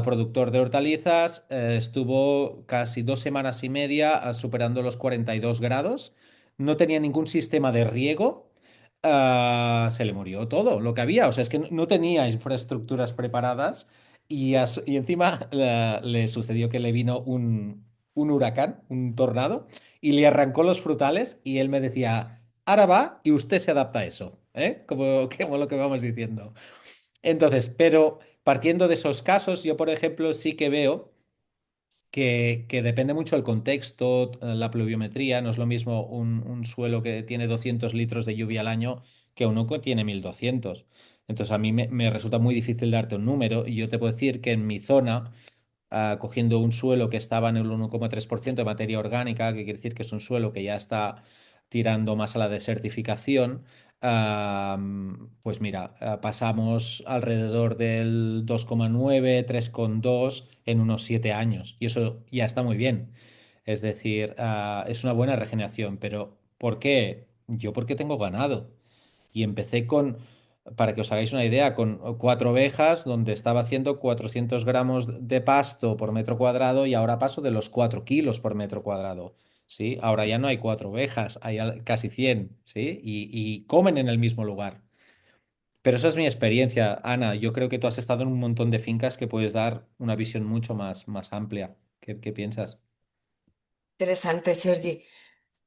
productor de hortalizas, estuvo casi 2 semanas y media superando los 42 grados. No tenía ningún sistema de riego. Se le murió todo lo que había. O sea, es que no tenía infraestructuras preparadas y encima le sucedió que le vino un huracán, un tornado, y le arrancó los frutales y él me decía, ahora va y usted se adapta a eso, ¿eh? Como lo que vamos diciendo. Entonces, pero partiendo de esos casos, yo, por ejemplo, sí que veo que depende mucho del contexto, la pluviometría. No es lo mismo un suelo que tiene 200 litros de lluvia al año que uno que tiene 1200. Entonces, a mí me resulta muy difícil darte un número y yo te puedo decir que en mi zona, cogiendo un suelo que estaba en el 1,3% de materia orgánica, que quiere decir que es un suelo que ya está tirando más a la desertificación, pues mira, pasamos alrededor del 2,9, 3,2 en unos 7 años y eso ya está muy bien. Es decir, es una buena regeneración, pero ¿por qué? Yo porque tengo ganado. Y empecé para que os hagáis una idea, con 4 ovejas, donde estaba haciendo 400 gramos de pasto por metro cuadrado y ahora paso de los 4 kilos por metro cuadrado. ¿Sí? Ahora ya no hay 4 ovejas, hay casi 100, ¿sí? Y comen en el mismo lugar. Pero esa es mi experiencia, Ana. Yo creo que tú has estado en un montón de fincas que puedes dar una visión mucho más amplia. ¿Qué piensas? Interesante, Sergi.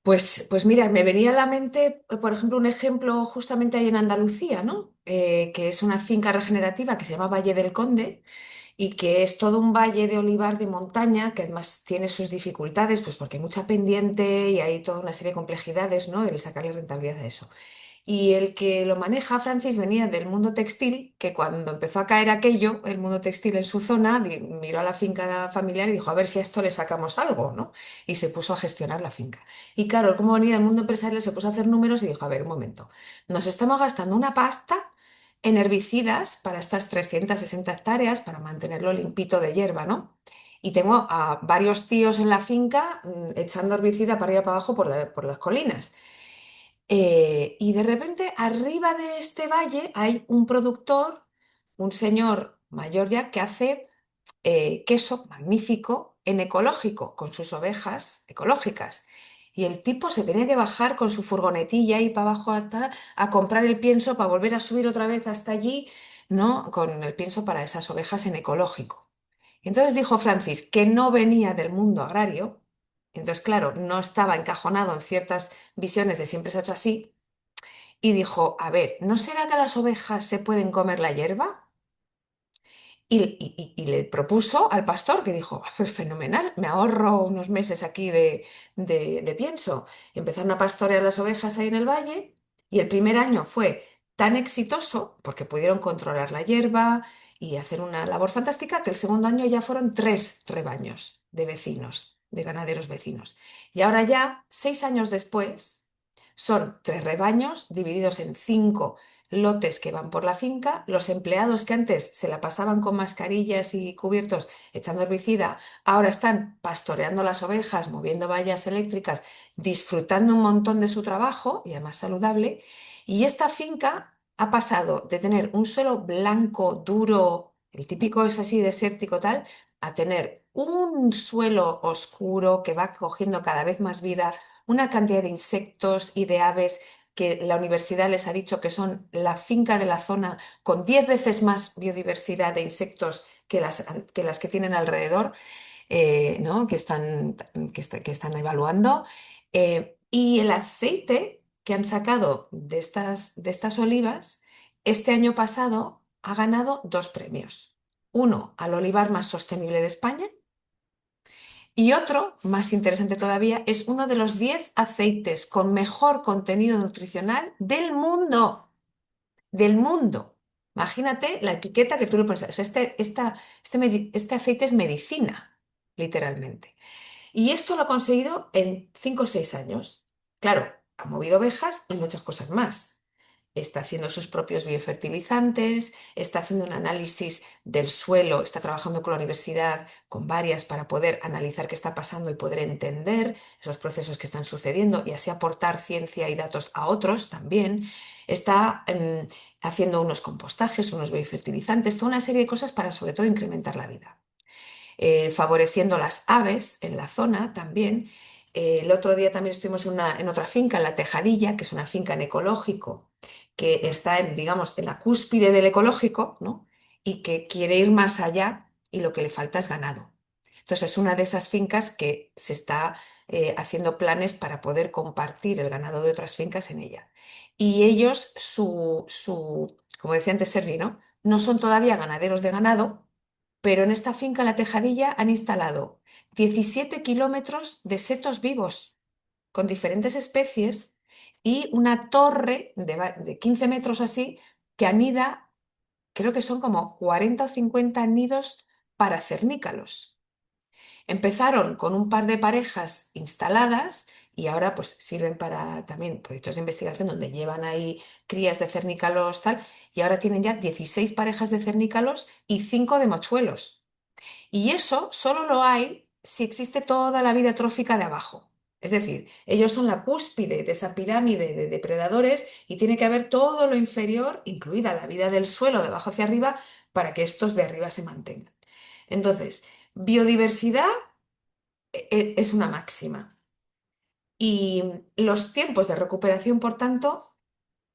Pues mira, me venía a la mente, por ejemplo, un ejemplo justamente ahí en Andalucía, ¿no? Que es una finca regenerativa que se llama Valle del Conde y que es todo un valle de olivar de montaña que además tiene sus dificultades, pues porque hay mucha pendiente y hay toda una serie de complejidades, ¿no? De sacarle rentabilidad a eso. Y el que lo maneja, Francis, venía del mundo textil, que cuando empezó a caer aquello, el mundo textil en su zona, miró a la finca familiar y dijo, a ver si a esto le sacamos algo, ¿no? Y se puso a gestionar la finca. Y claro, él, como venía del mundo empresarial, se puso a hacer números y dijo, a ver, un momento, nos estamos gastando una pasta en herbicidas para estas 360 hectáreas, para mantenerlo limpito de hierba, ¿no? Y tengo a varios tíos en la finca echando herbicida para arriba y para abajo por las colinas. Y de repente, arriba de este valle hay un productor, un señor mayor ya, que hace queso magnífico en ecológico, con sus ovejas ecológicas. Y el tipo se tenía que bajar con su furgonetilla y para abajo a comprar el pienso para volver a subir otra vez hasta allí, ¿no? Con el pienso para esas ovejas en ecológico. Y entonces dijo Francis que no venía del mundo agrario, entonces claro, no estaba encajonado en ciertas visiones de siempre se ha hecho así, y dijo, a ver, ¿no será que las ovejas se pueden comer la hierba? Y le propuso al pastor, que dijo, "Ah, pues fenomenal, me ahorro unos meses aquí de pienso". Empezaron a pastorear las ovejas ahí en el valle y el primer año fue tan exitoso, porque pudieron controlar la hierba y hacer una labor fantástica, que el segundo año ya fueron 3 rebaños de vecinos, de ganaderos vecinos. Y ahora ya, 6 años después, son 3 rebaños divididos en 5 lotes que van por la finca. Los empleados que antes se la pasaban con mascarillas y cubiertos echando herbicida, ahora están pastoreando las ovejas, moviendo vallas eléctricas, disfrutando un montón de su trabajo y además saludable. Y esta finca ha pasado de tener un suelo blanco, duro, el típico es así desértico tal, a tener un suelo oscuro que va cogiendo cada vez más vida, una cantidad de insectos y de aves que la universidad les ha dicho que son la finca de la zona con 10 veces más biodiversidad de insectos que las que tienen alrededor, ¿no? que están evaluando. Y el aceite que han sacado de estas olivas, este año pasado ha ganado 2 premios. Uno al olivar más sostenible de España y otro, más interesante todavía, es uno de los 10 aceites con mejor contenido nutricional del mundo. Del mundo. Imagínate la etiqueta que tú le pones. O sea, este aceite es medicina, literalmente. Y esto lo ha conseguido en 5 o 6 años. Claro, ha movido ovejas y muchas cosas más. Está haciendo sus propios biofertilizantes, está haciendo un análisis del suelo, está trabajando con la universidad, con varias, para poder analizar qué está pasando y poder entender esos procesos que están sucediendo y así aportar ciencia y datos a otros también. Está haciendo unos compostajes, unos biofertilizantes, toda una serie de cosas para sobre todo incrementar la vida. Favoreciendo las aves en la zona también. El otro día también estuvimos en otra finca, en La Tejadilla, que es una finca en ecológico, que está en, digamos, en la cúspide del ecológico, ¿no? Y que quiere ir más allá y lo que le falta es ganado. Entonces es una de esas fincas que se está haciendo planes para poder compartir el ganado de otras fincas en ella. Y ellos, como decía antes Sergi, ¿no? No son todavía ganaderos de ganado, pero en esta finca La Tejadilla han instalado 17 kilómetros de setos vivos con diferentes especies y una torre de 15 metros así que anida, creo que son como 40 o 50 nidos para cernícalos. Empezaron con un par de parejas instaladas y ahora pues sirven para también proyectos de investigación donde llevan ahí crías de cernícalos tal, y ahora tienen ya 16 parejas de cernícalos y 5 de mochuelos. Y eso solo lo hay si existe toda la vida trófica de abajo. Es decir, ellos son la cúspide de esa pirámide de depredadores y tiene que haber todo lo inferior, incluida la vida del suelo de abajo hacia arriba, para que estos de arriba se mantengan. Entonces, biodiversidad es una máxima. Y los tiempos de recuperación, por tanto,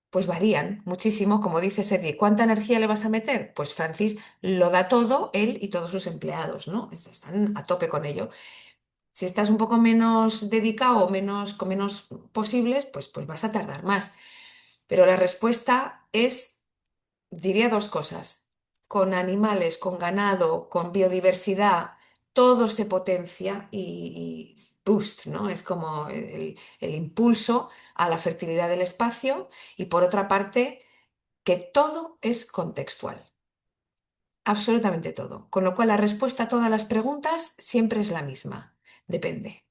pues varían muchísimo. Como dice Sergi, ¿cuánta energía le vas a meter? Pues Francis lo da todo, él y todos sus empleados, ¿no? Están a tope con ello. Si estás un poco menos dedicado o con menos posibles, pues vas a tardar más. Pero la respuesta es, diría dos cosas. Con animales, con ganado, con biodiversidad, todo se potencia y boost, ¿no? Es como el impulso a la fertilidad del espacio y por otra parte, que todo es contextual. Absolutamente todo. Con lo cual la respuesta a todas las preguntas siempre es la misma. Depende.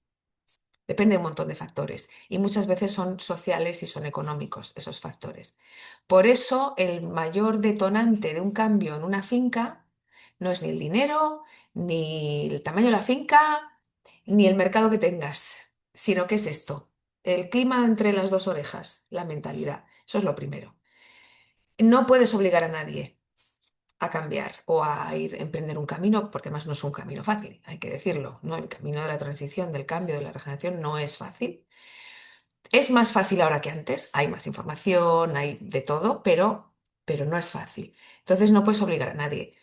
Depende de un montón de factores y muchas veces son sociales y son económicos esos factores. Por eso el mayor detonante de un cambio en una finca no es ni el dinero, ni el tamaño de la finca, ni el mercado que tengas, sino que es esto, el clima entre las dos orejas, la mentalidad. Eso es lo primero. No puedes obligar a nadie a cambiar o a ir a emprender un camino, porque además no es un camino fácil, hay que decirlo, ¿no? El camino de la transición, del cambio, de la regeneración no es fácil. Es más fácil ahora que antes, hay más información, hay de todo, pero no es fácil. Entonces no puedes obligar a nadie,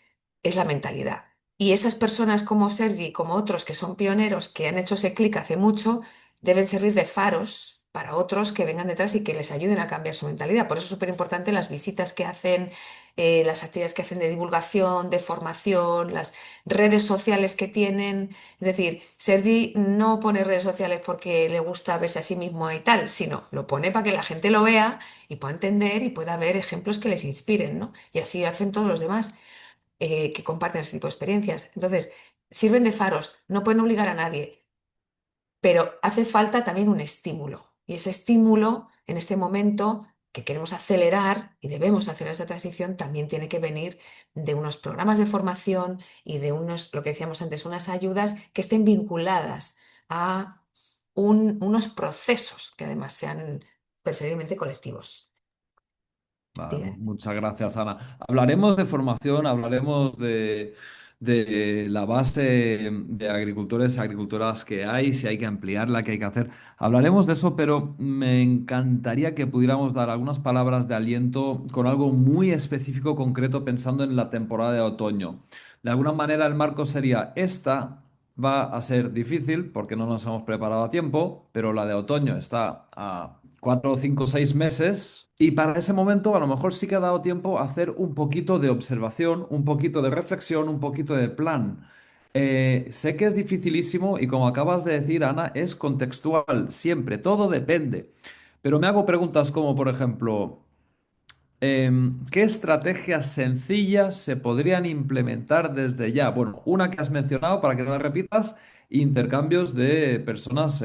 es la mentalidad. Y esas personas como Sergi, como otros que son pioneros, que han hecho ese clic hace mucho, deben servir de faros para otros que vengan detrás y que les ayuden a cambiar su mentalidad. Por eso es súper importante las visitas que hacen, las actividades que hacen de divulgación, de formación, las redes sociales que tienen. Es decir, Sergi no pone redes sociales porque le gusta verse a sí mismo y tal, sino lo pone para que la gente lo vea y pueda entender y pueda ver ejemplos que les inspiren, ¿no? Y así hacen todos los demás que comparten ese tipo de experiencias. Entonces, sirven de faros, no pueden obligar a nadie, pero hace falta también un estímulo. Y ese estímulo, en este momento que queremos acelerar y debemos acelerar esta transición, también tiene que venir de unos programas de formación y de unos, lo que decíamos antes, unas ayudas que estén vinculadas a unos procesos que además sean preferiblemente colectivos. Vale, Dime. muchas gracias, Ana. Hablaremos de formación, hablaremos de la base de agricultores y agricultoras que hay, si hay que ampliarla, qué hay que hacer. Hablaremos de eso, pero me encantaría que pudiéramos dar algunas palabras de aliento con algo muy específico, concreto, pensando en la temporada de otoño. De alguna manera, el marco sería esta. Va a ser difícil porque no nos hemos preparado a tiempo, pero la de otoño está a 4, 5, 6 meses, y para ese momento a lo mejor sí que ha dado tiempo a hacer un poquito de observación, un poquito de reflexión, un poquito de plan. Sé que es dificilísimo y como acabas de decir, Ana, es contextual, siempre, todo depende. Pero me hago preguntas como, por ejemplo, ¿qué estrategias sencillas se podrían implementar desde ya? Bueno, una que has mencionado, para que no la repitas, intercambios de personas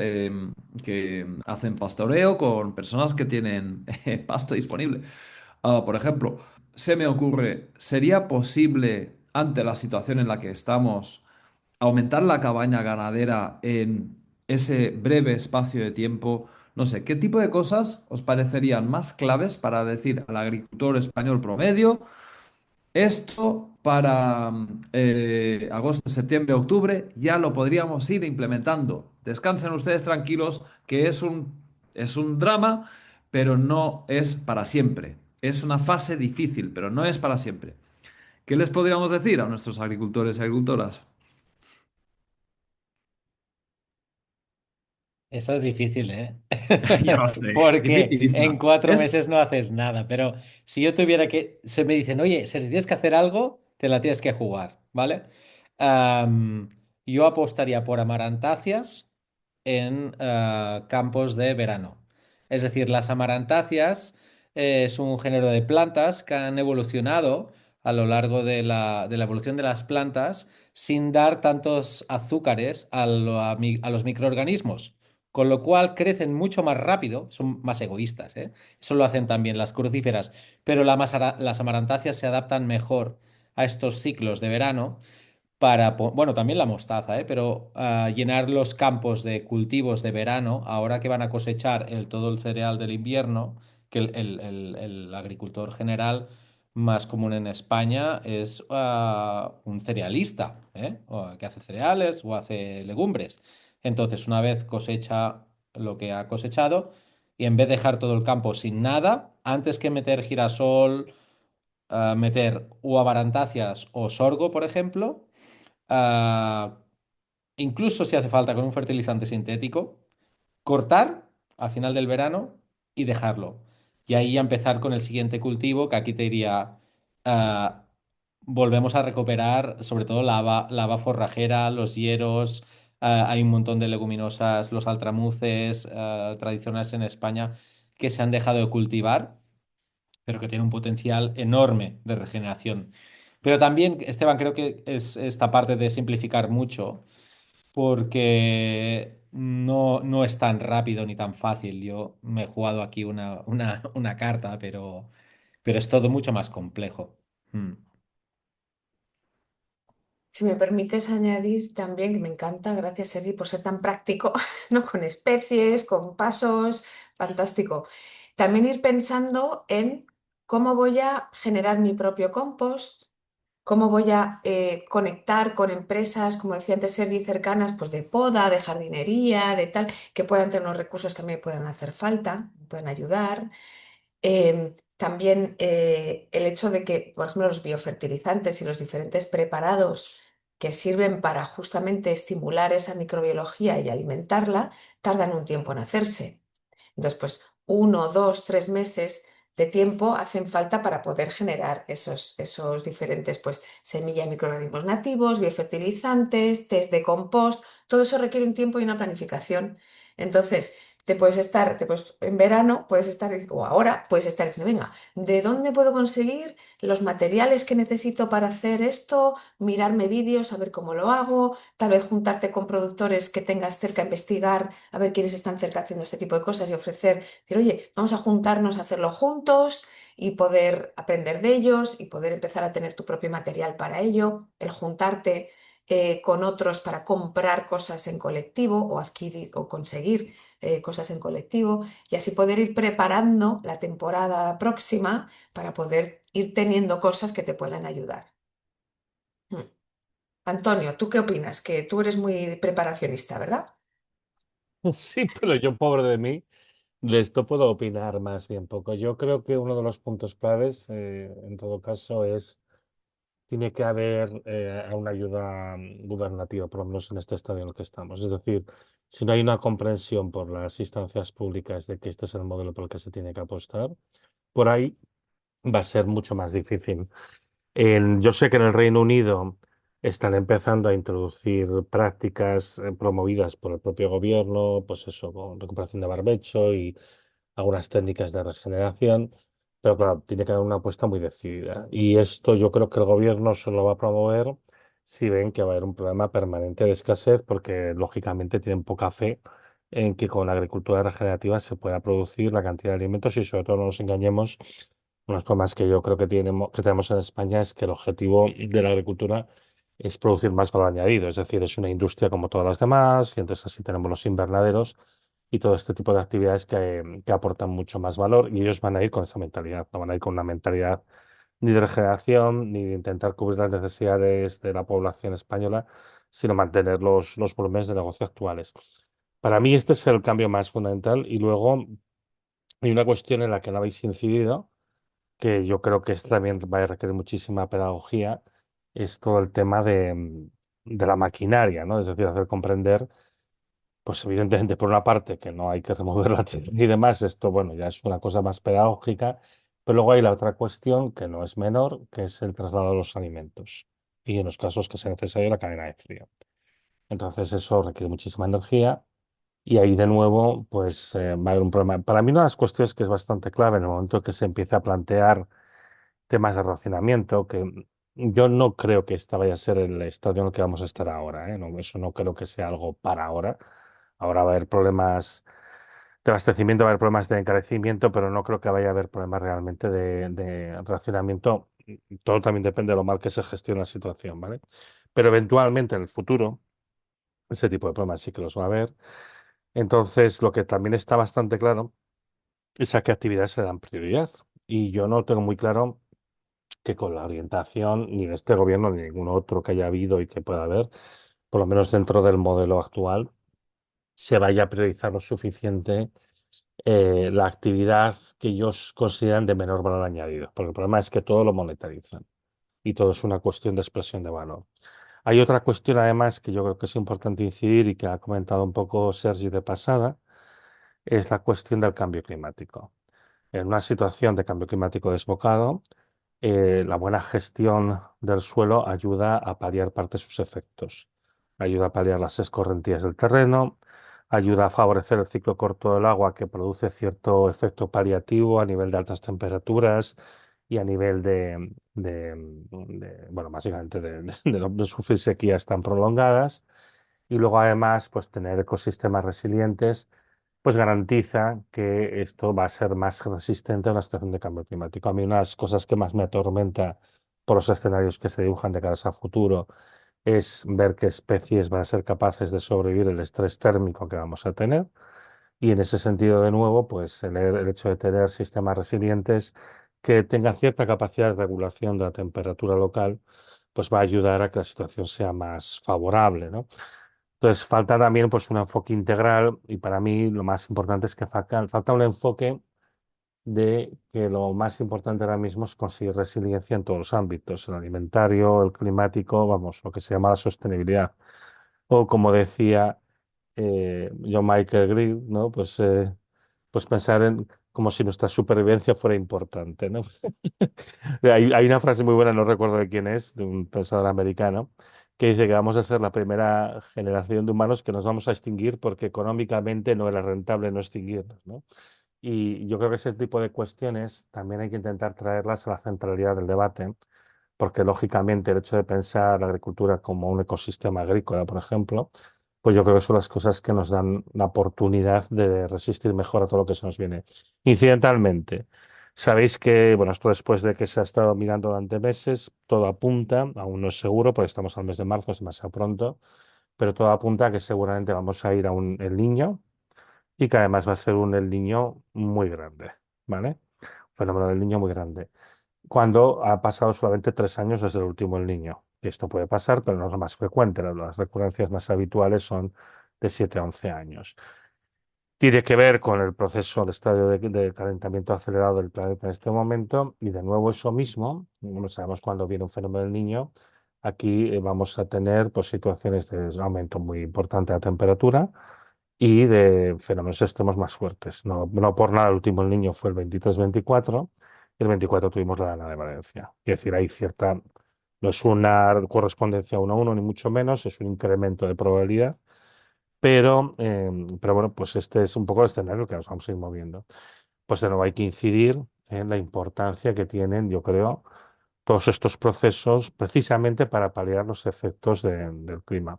que hacen pastoreo con personas que tienen pasto disponible. Por ejemplo, se me ocurre, ¿sería posible, ante la situación en la que estamos, aumentar la cabaña ganadera en ese breve espacio de tiempo? No sé, ¿qué tipo de cosas os parecerían más claves para decir al agricultor español promedio, esto para agosto, septiembre, octubre ya lo podríamos ir implementando? Descansen ustedes tranquilos, que es un drama, pero no es para siempre. Es una fase difícil, pero no es para siempre. ¿Qué les podríamos decir a nuestros agricultores y agricultoras? Esa es difícil, ¿eh? Ya lo sé, Porque en dificilísima. 4 meses no haces nada, pero si yo tuviera que, se me dicen, oye, si tienes que hacer algo, te la tienes que jugar, ¿vale? Am, yo apostaría por amarantáceas en campos de verano. Es decir, las amarantáceas es un género de plantas que han evolucionado a lo largo de la evolución de las plantas sin dar tantos azúcares a los microorganismos. Con lo cual crecen mucho más rápido, son más egoístas, ¿eh? Eso lo hacen también las crucíferas, pero las amarantáceas se adaptan mejor a estos ciclos de verano para, bueno, también la mostaza, ¿eh? Pero llenar los campos de cultivos de verano, ahora que van a cosechar todo el cereal del invierno, que el agricultor general más común en España es un cerealista, ¿eh? O que hace cereales o hace legumbres. Entonces, una vez cosecha lo que ha cosechado, y en vez de dejar todo el campo sin nada, antes que meter girasol, meter o amarantáceas o sorgo, por ejemplo, ah, incluso si hace falta con un fertilizante sintético, cortar a final del verano y dejarlo. Y ahí ya empezar con el siguiente cultivo, que aquí te diría, ah, volvemos a recuperar sobre todo la haba forrajera, los hieros, hay un montón de leguminosas, los altramuces, tradicionales en España, que se han dejado de cultivar pero que tiene un potencial enorme de regeneración. Pero también, Esteban, creo que es esta parte de simplificar mucho, porque no es tan rápido ni tan fácil. Yo me he jugado aquí una carta, pero es todo mucho más complejo. Mm. Si me permites añadir también, que me encanta, gracias Sergi por ser tan práctico, ¿no? Con especies, con pasos, fantástico. También ir pensando en cómo voy a generar mi propio compost, cómo voy a conectar con empresas, como decía antes Sergi, cercanas, pues de poda, de jardinería, de tal, que puedan tener los recursos que a mí me puedan hacer falta, me puedan ayudar. También el hecho de que, por ejemplo, los biofertilizantes y los diferentes preparados que sirven para justamente estimular esa microbiología y alimentarla, tardan un tiempo en hacerse. Entonces, pues 1, 2, 3 meses de tiempo hacen falta para poder generar esos diferentes, pues, semilla de microorganismos nativos, biofertilizantes, test de compost. Todo eso requiere un tiempo y una planificación. Entonces, en verano puedes estar, o ahora puedes estar diciendo, venga, ¿de dónde puedo conseguir los materiales que necesito para hacer esto? Mirarme vídeos, a ver cómo lo hago, tal vez juntarte con productores que tengas cerca, investigar, a ver quiénes están cerca haciendo este tipo de cosas y ofrecer, decir, oye, vamos a juntarnos a hacerlo juntos y poder aprender de ellos y poder empezar a tener tu propio material para ello, el juntarte con otros para comprar cosas en colectivo o adquirir o conseguir cosas en colectivo y así poder ir preparando la temporada próxima para poder ir teniendo cosas que te puedan ayudar. Mm. Antonio, ¿tú qué opinas? Que tú eres muy preparacionista, ¿verdad? Sí, pero yo, pobre de mí, de esto puedo opinar más bien poco. Yo creo que uno de los puntos claves, en todo caso, es tiene que haber una ayuda gubernativa, por lo menos en este estadio en el que estamos. Es decir, si no hay una comprensión por las instancias públicas de que este es el modelo por el que se tiene que apostar, por ahí va a ser mucho más difícil. Yo sé que en el Reino Unido están empezando a introducir prácticas promovidas por el propio gobierno, pues eso, con recuperación de barbecho y algunas técnicas de regeneración, pero claro, tiene que haber una apuesta muy decidida. Y esto yo creo que el gobierno solo va a promover si ven que va a haber un problema permanente de escasez, porque lógicamente tienen poca fe en que con la agricultura regenerativa se pueda producir la cantidad de alimentos y sobre todo no nos engañemos. Uno de los problemas que yo creo que tenemos en España es que el objetivo de la agricultura es producir más valor añadido, es decir, es una industria como todas las demás, y entonces así tenemos los invernaderos y todo este tipo de actividades que aportan mucho más valor y ellos van a ir con esa mentalidad, no van a ir con una mentalidad ni de regeneración ni de intentar cubrir las necesidades de la población española, sino mantener los volúmenes de negocio actuales. Para mí este es el cambio más fundamental y luego hay una cuestión en la que no habéis incidido, que yo creo que esto también va a requerir muchísima pedagogía, es todo el tema de la maquinaria, ¿no? Es decir, hacer comprender pues evidentemente, por una parte, que no hay que remover la tierra y demás, esto, bueno, ya es una cosa más pedagógica, pero luego hay la otra cuestión, que no es menor, que es el traslado de los alimentos y en los casos que sea necesario la cadena de frío. Entonces, eso requiere muchísima energía y ahí de nuevo, pues va a haber un problema. Para mí, una de las cuestiones que es bastante clave en el momento que se empiece a plantear temas de racionamiento, que yo no creo que esta vaya a ser el estadio en el que vamos a estar ahora, ¿eh? No, eso no creo que sea algo para ahora. Ahora va a haber problemas de abastecimiento, va a haber problemas de encarecimiento, pero no creo que vaya a haber problemas realmente de racionamiento. Todo también depende de lo mal que se gestione la situación, ¿vale? Pero eventualmente en el futuro, ese tipo de problemas sí que los va a haber. Entonces, lo que también está bastante claro es a qué actividades se dan prioridad. Y yo no tengo muy claro que con la orientación ni de este gobierno ni de ningún otro que haya habido y que pueda haber, por lo menos dentro del modelo actual, se vaya a priorizar lo suficiente la actividad que ellos consideran de menor valor añadido, porque el problema es que todo lo monetarizan y todo es una cuestión de expresión de valor. Hay otra cuestión además que yo creo que es importante incidir y que ha comentado un poco Sergi de pasada, es la cuestión del cambio climático. En una situación de cambio climático desbocado, la buena gestión del suelo ayuda a paliar parte de sus efectos. Ayuda a paliar las escorrentías del terreno, ayuda a favorecer el ciclo corto del agua que produce cierto efecto paliativo a nivel de altas temperaturas y a nivel bueno, básicamente de no sufrir sequías tan prolongadas. Y luego además, pues tener ecosistemas resilientes pues garantiza que esto va a ser más resistente a una situación de cambio climático. A mí una de las cosas que más me atormenta por los escenarios que se dibujan de cara a futuro es ver qué especies van a ser capaces de sobrevivir el estrés térmico que vamos a tener. Y en ese sentido, de nuevo, pues el hecho de tener sistemas resilientes que tengan cierta capacidad de regulación de la temperatura local, pues va a ayudar a que la situación sea más favorable, ¿no? Entonces, falta también pues, un enfoque integral y para mí lo más importante es que falta un enfoque de que lo más importante ahora mismo es conseguir resiliencia en todos los ámbitos, el alimentario, el climático, vamos, lo que se llama la sostenibilidad. O como decía John Michael Green, ¿no? Pues pensar en como si nuestra supervivencia fuera importante, ¿no? Hay una frase muy buena, no recuerdo de quién es, de un pensador americano, que dice que vamos a ser la primera generación de humanos que nos vamos a extinguir porque económicamente no era rentable no extinguirnos, ¿no? Y yo creo que ese tipo de cuestiones también hay que intentar traerlas a la centralidad del debate, porque lógicamente el hecho de pensar la agricultura como un ecosistema agrícola, por ejemplo, pues yo creo que son las cosas que nos dan la oportunidad de resistir mejor a todo lo que se nos viene. Incidentalmente, sabéis que, bueno, esto después de que se ha estado mirando durante meses, todo apunta, aún no es seguro, porque estamos al mes de marzo, es demasiado pronto, pero todo apunta a que seguramente vamos a ir a un El Niño y que además va a ser un El Niño muy grande, ¿vale? Un fenómeno del Niño muy grande cuando ha pasado solamente 3 años desde el último El Niño. Y esto puede pasar, pero no es lo más frecuente. Las recurrencias más habituales son de 7 a 11 años. Tiene que ver con el proceso, el estadio de calentamiento acelerado del planeta en este momento, y de nuevo eso mismo, no sabemos cuándo viene un fenómeno del Niño, aquí vamos a tener pues, situaciones de aumento muy importante de la temperatura y de fenómenos extremos más fuertes. No, no por nada el último El Niño fue el 23-24, y el 24 tuvimos la Dana de Valencia. Es decir, hay cierta, no es una correspondencia uno a uno, ni mucho menos, es un incremento de probabilidad. Pero bueno, pues este es un poco el escenario que nos vamos a ir moviendo. Pues de nuevo hay que incidir en la importancia que tienen, yo creo, todos estos procesos precisamente para paliar los efectos del clima.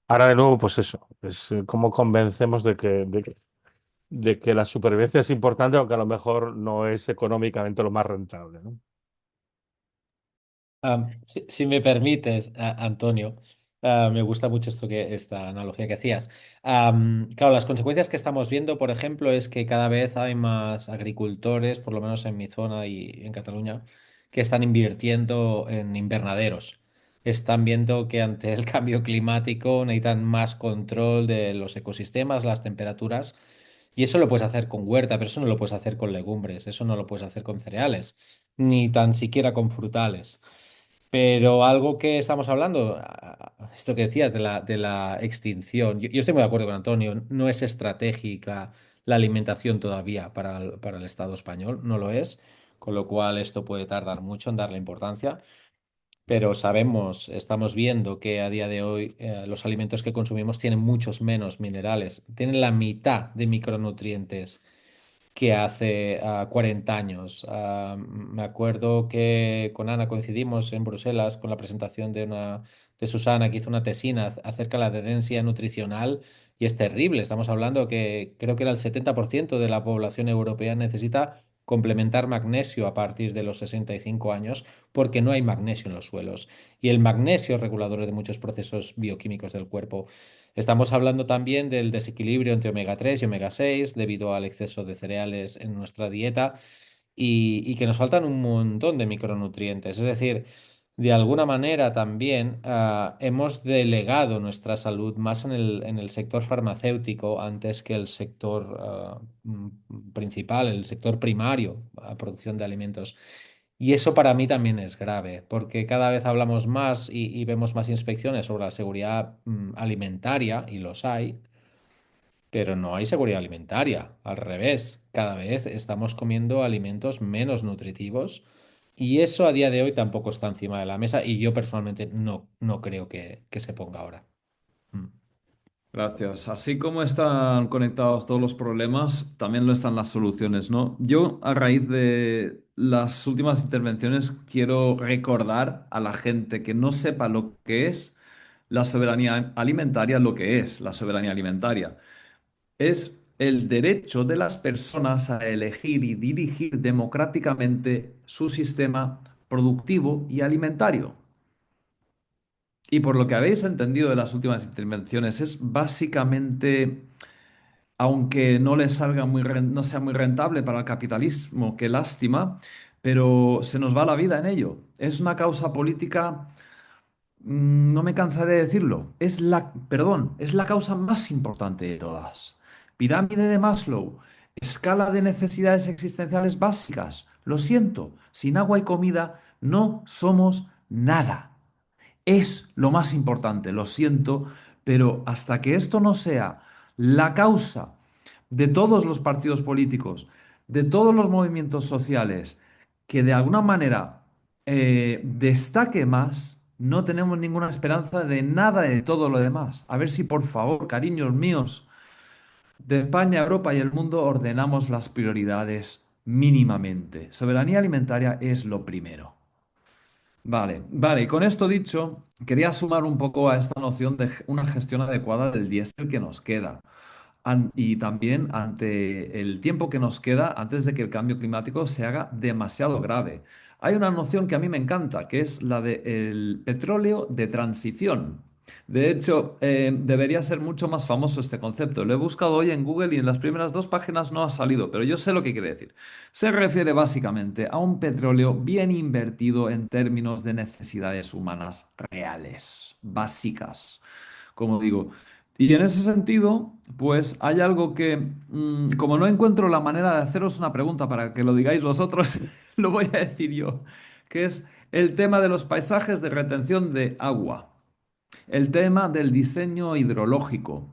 Ahora de nuevo, pues eso, es cómo convencemos de que la supervivencia es importante, aunque a lo mejor no es económicamente lo más rentable, ¿no? Si me permites, Antonio, me gusta mucho esta analogía que hacías. Claro, las consecuencias que estamos viendo, por ejemplo, es que cada vez hay más agricultores, por lo menos en mi zona y en Cataluña, que están invirtiendo en invernaderos. Están viendo que ante el cambio climático necesitan más control de los ecosistemas, las temperaturas, y eso lo puedes hacer con huerta, pero eso no lo puedes hacer con legumbres, eso no lo puedes hacer con cereales, ni tan siquiera con frutales. Pero algo que estamos hablando, esto que decías de la extinción, yo estoy muy de acuerdo con Antonio, no es estratégica la alimentación todavía para el Estado español, no lo es, con lo cual esto puede tardar mucho en darle importancia, pero sabemos, estamos viendo que a día de hoy los alimentos que consumimos tienen muchos menos minerales, tienen la mitad de micronutrientes que hace 40 años. Me acuerdo que con Ana coincidimos en Bruselas con la presentación de Susana, que hizo una tesina acerca de la adherencia nutricional y es terrible. Estamos hablando que creo que era el 70% de la población europea necesita complementar magnesio a partir de los 65 años porque no hay magnesio en los suelos. Y el magnesio es regulador de muchos procesos bioquímicos del cuerpo. Estamos hablando también del desequilibrio entre omega 3 y omega 6 debido al exceso de cereales en nuestra dieta y que nos faltan un montón de micronutrientes. Es decir, de alguna manera también hemos delegado nuestra salud más en el sector farmacéutico antes que el sector principal, el sector primario, producción de alimentos. Y eso para mí también es grave, porque cada vez hablamos más y vemos más inspecciones sobre la seguridad alimentaria, y los hay, pero no hay seguridad alimentaria. Al revés, cada vez estamos comiendo alimentos menos nutritivos y eso a día de hoy tampoco está encima de la mesa y yo personalmente no creo que se ponga ahora. Mm. Gracias. Así como están conectados todos los problemas, también lo están las soluciones, ¿no? Yo, a raíz de las últimas intervenciones, quiero recordar a la gente que no sepa lo que es la soberanía alimentaria, lo que es la soberanía alimentaria. Es el derecho de las personas a elegir y dirigir democráticamente su sistema productivo y alimentario. Y por lo que habéis entendido de las últimas intervenciones, es básicamente, aunque no le salga no sea muy rentable para el capitalismo, qué lástima, pero se nos va la vida en ello. Es una causa política, no me cansaré de decirlo, perdón, es la causa más importante de todas. Pirámide de Maslow, escala de necesidades existenciales básicas. Lo siento, sin agua y comida no somos nada. Es lo más importante, lo siento, pero hasta que esto no sea la causa de todos los partidos políticos, de todos los movimientos sociales, que de alguna manera destaque más, no tenemos ninguna esperanza de nada de todo lo demás. A ver si, por favor, cariños míos, de España, Europa y el mundo ordenamos las prioridades mínimamente. Soberanía alimentaria es lo primero. Vale, vale, y con esto dicho, quería sumar un poco a esta noción de una gestión adecuada del diésel que nos queda. Y también ante el tiempo que nos queda antes de que el cambio climático se haga demasiado grave. Hay una noción que a mí me encanta, que es la del petróleo de transición. De hecho, debería ser mucho más famoso este concepto. Lo he buscado hoy en Google y en las primeras dos páginas no ha salido, pero yo sé lo que quiere decir. Se refiere básicamente a un petróleo bien invertido en términos de necesidades humanas reales, básicas. Como digo, Y en ese sentido, pues hay algo que, como no encuentro la manera de haceros una pregunta para que lo digáis vosotros, lo voy a decir yo, que es el tema de los paisajes de retención de agua, el tema del diseño hidrológico.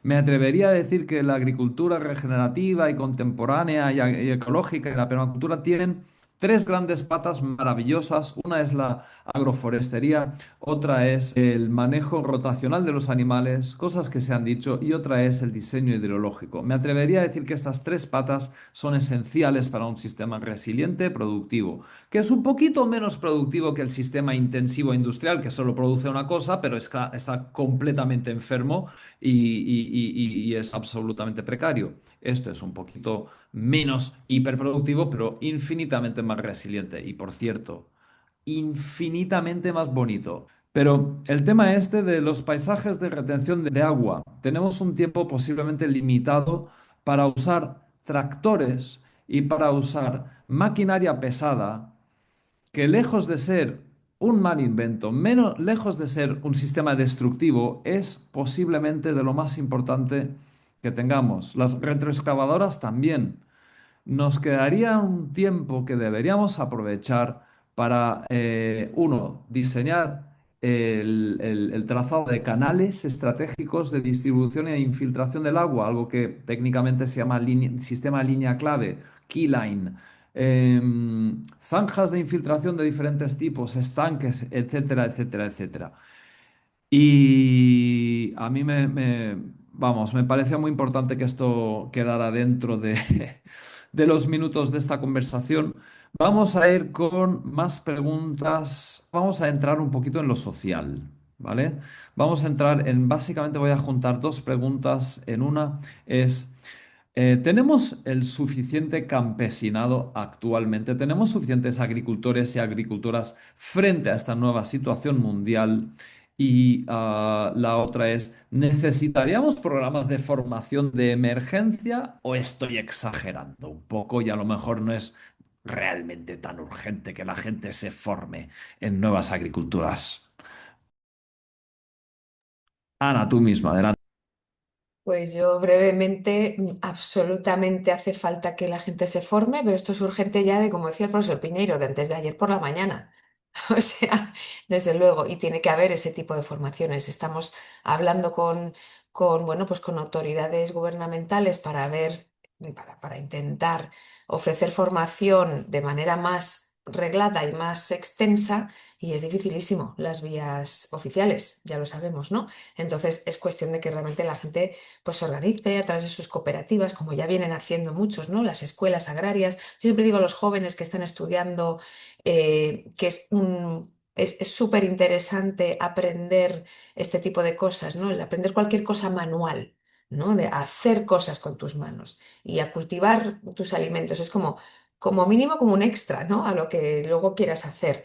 Me atrevería a decir que la agricultura regenerativa y contemporánea y ecológica y la permacultura tienen tres grandes patas maravillosas. Una es la agroforestería, otra es el manejo rotacional de los animales, cosas que se han dicho, y otra es el diseño hidrológico. Me atrevería a decir que estas tres patas son esenciales para un sistema resiliente, productivo, que es un poquito menos productivo que el sistema intensivo industrial, que solo produce una cosa, pero está completamente enfermo y es absolutamente precario. Esto es un poquito menos hiperproductivo, pero infinitamente más resiliente. Y por cierto, infinitamente más bonito. Pero el tema este de los paisajes de retención de agua, tenemos un tiempo posiblemente limitado para usar tractores y para usar maquinaria pesada que lejos de ser un mal invento, menos lejos de ser un sistema destructivo, es posiblemente de lo más importante que tengamos. Las retroexcavadoras también. Nos quedaría un tiempo que deberíamos aprovechar para, uno, diseñar el trazado de canales estratégicos de distribución e infiltración del agua, algo que técnicamente se llama sistema línea clave, keyline, zanjas de infiltración de diferentes tipos, estanques, etcétera, etcétera, etcétera. Y a mí vamos, me parecía muy importante que esto quedara dentro de, de los minutos de esta conversación. Vamos a ir con más preguntas. Vamos a entrar un poquito en lo social, ¿vale? Vamos a entrar en, básicamente voy a juntar dos preguntas en una. Es, ¿tenemos el suficiente campesinado actualmente? ¿Tenemos suficientes agricultores y agricultoras frente a esta nueva situación mundial? Y la otra es, ¿necesitaríamos programas de formación de emergencia o estoy exagerando un poco y a lo mejor no es realmente tan urgente que la gente se forme en nuevas agriculturas? Ana, tú misma, adelante. Pues yo brevemente, absolutamente hace falta que la gente se forme, pero esto es urgente ya de, como decía el profesor Piñeiro, de antes de ayer por la mañana. O sea, desde luego, y tiene que haber ese tipo de formaciones. Estamos hablando bueno, pues con autoridades gubernamentales para ver, para intentar ofrecer formación de manera más reglada y más extensa, y es dificilísimo las vías oficiales, ya lo sabemos, ¿no? Entonces es cuestión de que realmente la gente pues se organice a través de sus cooperativas, como ya vienen haciendo muchos, ¿no? Las escuelas agrarias. Yo siempre digo a los jóvenes que están estudiando que es súper interesante aprender este tipo de cosas, ¿no? El aprender cualquier cosa manual, ¿no? De hacer cosas con tus manos y a cultivar tus alimentos. Es como mínimo como un extra, ¿no? A lo que luego quieras hacer.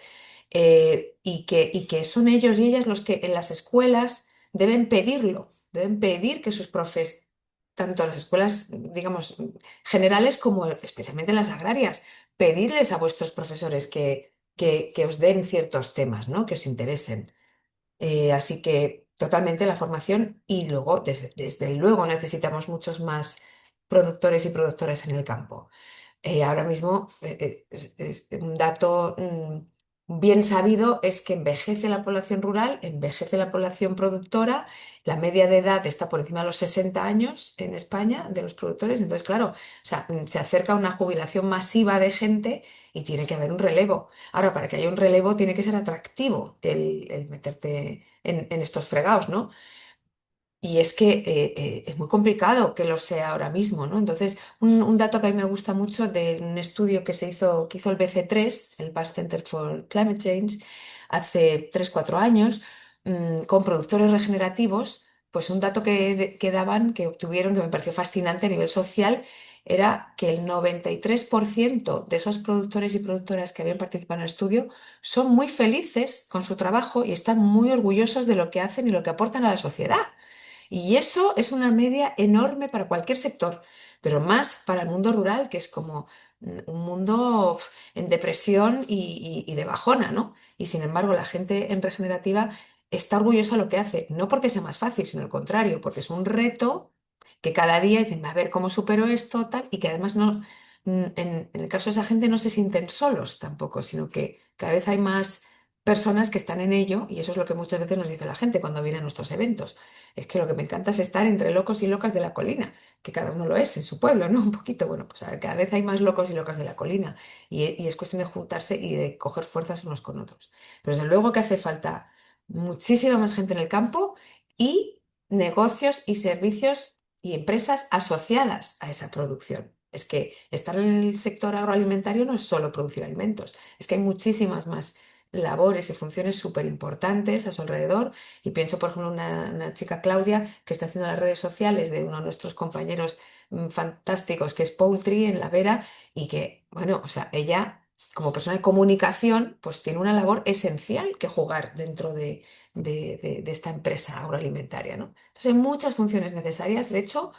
Y que son ellos y ellas los que en las escuelas deben pedirlo, deben pedir que sus profes, tanto en las escuelas, digamos, generales como especialmente en las agrarias, pedirles a vuestros profesores que os den ciertos temas, ¿no? Que os interesen. Así que totalmente la formación y luego, desde luego, necesitamos muchos más productores y productoras en el campo. Ahora mismo es un dato bien sabido es que envejece la población rural, envejece la población productora, la media de edad está por encima de los 60 años en España de los productores, entonces claro, o sea, se acerca una jubilación masiva de gente y tiene que haber un relevo. Ahora, para que haya un relevo tiene que ser atractivo el meterte en estos fregados, ¿no? Y es que es muy complicado que lo sea ahora mismo, ¿no? Entonces, un dato que a mí me gusta mucho de un estudio que hizo el BC3, el Basque Center for Climate Change, hace 3 4 años, con productores regenerativos, pues un dato que daban, que obtuvieron, que me pareció fascinante a nivel social, era que el 93% de esos productores y productoras que habían participado en el estudio son muy felices con su trabajo y están muy orgullosos de lo que hacen y lo que aportan a la sociedad. Y eso es una media enorme para cualquier sector, pero más para el mundo rural, que es como un mundo en depresión y de bajona, ¿no? Y sin embargo, la gente en regenerativa está orgullosa de lo que hace, no porque sea más fácil, sino al contrario, porque es un reto que cada día dicen, a ver cómo supero esto, tal, y que además no, en el caso de esa gente no se sienten solos tampoco, sino que cada vez hay más personas que están en ello, y eso es lo que muchas veces nos dice la gente cuando viene a nuestros eventos. Es que lo que me encanta es estar entre locos y locas de la colina, que cada uno lo es en su pueblo, ¿no? Un poquito, bueno, pues a ver, cada vez hay más locos y locas de la colina, y es cuestión de juntarse y de coger fuerzas unos con otros. Pero desde luego que hace falta muchísima más gente en el campo y negocios y servicios y empresas asociadas a esa producción. Es que estar en el sector agroalimentario no es solo producir alimentos, es que hay muchísimas más labores y funciones súper importantes a su alrededor. Y pienso, por ejemplo, una chica, Claudia, que está haciendo las redes sociales de uno de nuestros compañeros fantásticos, que es Poultry en La Vera, y que, bueno, o sea, ella como persona de comunicación, pues tiene una labor esencial que jugar dentro de esta empresa agroalimentaria, ¿no? Entonces hay muchas funciones necesarias. De hecho,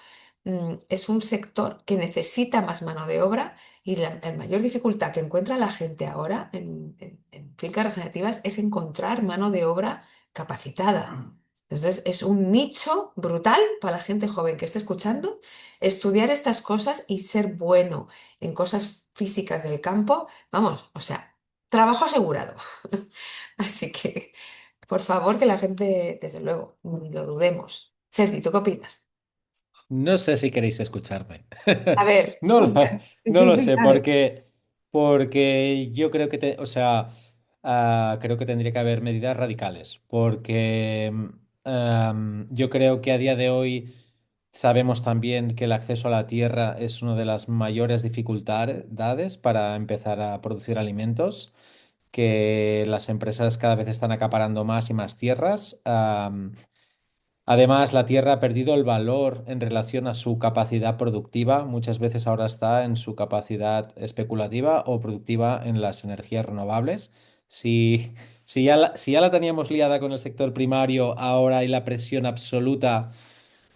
es un sector que necesita más mano de obra, y la mayor dificultad que encuentra la gente ahora en fincas regenerativas es encontrar mano de obra capacitada. Entonces es un nicho brutal para la gente joven que esté escuchando estudiar estas cosas y ser bueno en cosas físicas del campo. Vamos, o sea, trabajo asegurado. Así que, por favor, que la gente, desde luego, ni lo dudemos. Sergi, ¿tú qué opinas? No sé si queréis escucharme. A ver, No lo, no lo sé, dale. porque yo creo que o sea, creo que tendría que haber medidas radicales, porque yo creo que a día de hoy sabemos también que el acceso a la tierra es una de las mayores dificultades para empezar a producir alimentos, que las empresas cada vez están acaparando más y más tierras. Además, la tierra ha perdido el valor en relación a su capacidad productiva. Muchas veces ahora está en su capacidad especulativa o productiva en las energías renovables. Si, si ya la teníamos liada con el sector primario, ahora hay la presión absoluta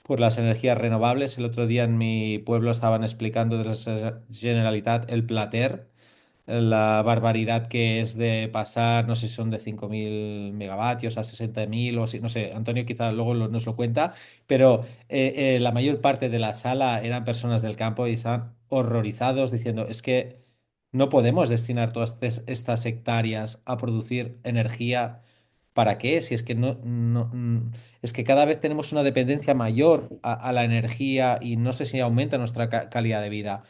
por las energías renovables. El otro día en mi pueblo estaban explicando de la Generalitat el Plater, la barbaridad que es de pasar, no sé si son de 5.000 megavatios a 60.000 o si, no sé, Antonio quizá luego nos lo cuenta, pero la mayor parte de la sala eran personas del campo y estaban horrorizados diciendo, es que no podemos destinar todas estas hectáreas a producir energía. ¿Para qué? Si es que es que cada vez tenemos una dependencia mayor a la energía y no sé si aumenta nuestra calidad de vida.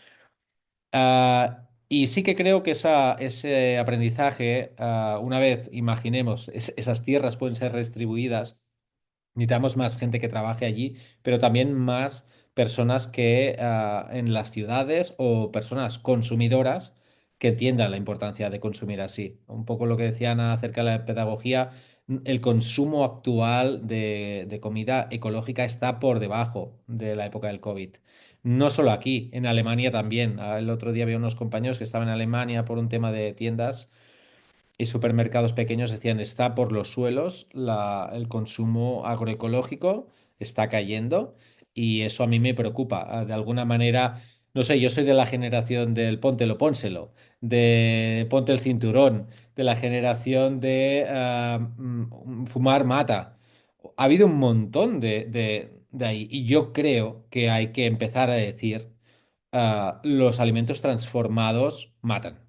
Y sí que creo que ese aprendizaje, una vez imaginemos, esas tierras pueden ser redistribuidas. Necesitamos más gente que trabaje allí, pero también más personas que en las ciudades o personas consumidoras que entiendan la importancia de consumir así. Un poco lo que decía Ana acerca de la pedagogía, el consumo actual de comida ecológica está por debajo de la época del COVID. No solo aquí, en Alemania también. El otro día había unos compañeros que estaban en Alemania por un tema de tiendas y supermercados pequeños decían, está por los suelos, el consumo agroecológico está cayendo y eso a mí me preocupa. De alguna manera, no sé, yo soy de la generación del póntelo, pónselo, de ponte el cinturón, de la generación de fumar mata. Ha habido un montón de ahí y yo creo que hay que empezar a decir, los alimentos transformados matan.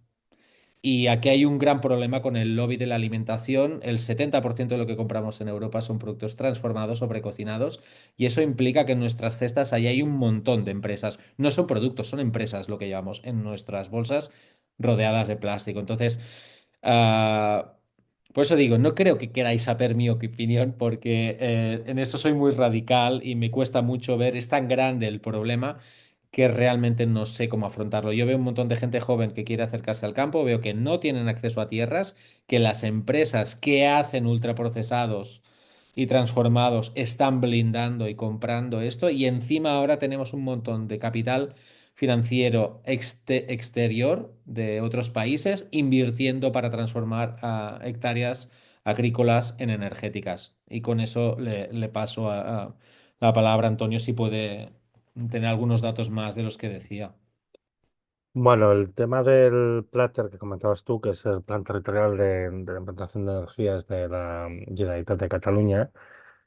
Y aquí hay un gran problema con el lobby de la alimentación. El 70% de lo que compramos en Europa son productos transformados o precocinados y eso implica que en nuestras cestas ahí hay un montón de empresas. No son productos, son empresas lo que llevamos en nuestras bolsas rodeadas de plástico. Entonces, ah, por eso digo, no creo que queráis saber mi opinión porque en esto soy muy radical y me cuesta mucho ver, es tan grande el problema que realmente no sé cómo afrontarlo. Yo veo un montón de gente joven que quiere acercarse al campo, veo que no tienen acceso a tierras, que las empresas que hacen ultraprocesados y transformados están blindando y comprando esto y encima ahora tenemos un montón de capital financiero exterior de otros países invirtiendo para transformar hectáreas agrícolas en energéticas. Y con eso le paso a la palabra a Antonio si puede tener algunos datos más de los que decía. Bueno, el tema del Plater que comentabas tú, que es el Plan Territorial de la Implantación de Energías de la Generalitat de Cataluña,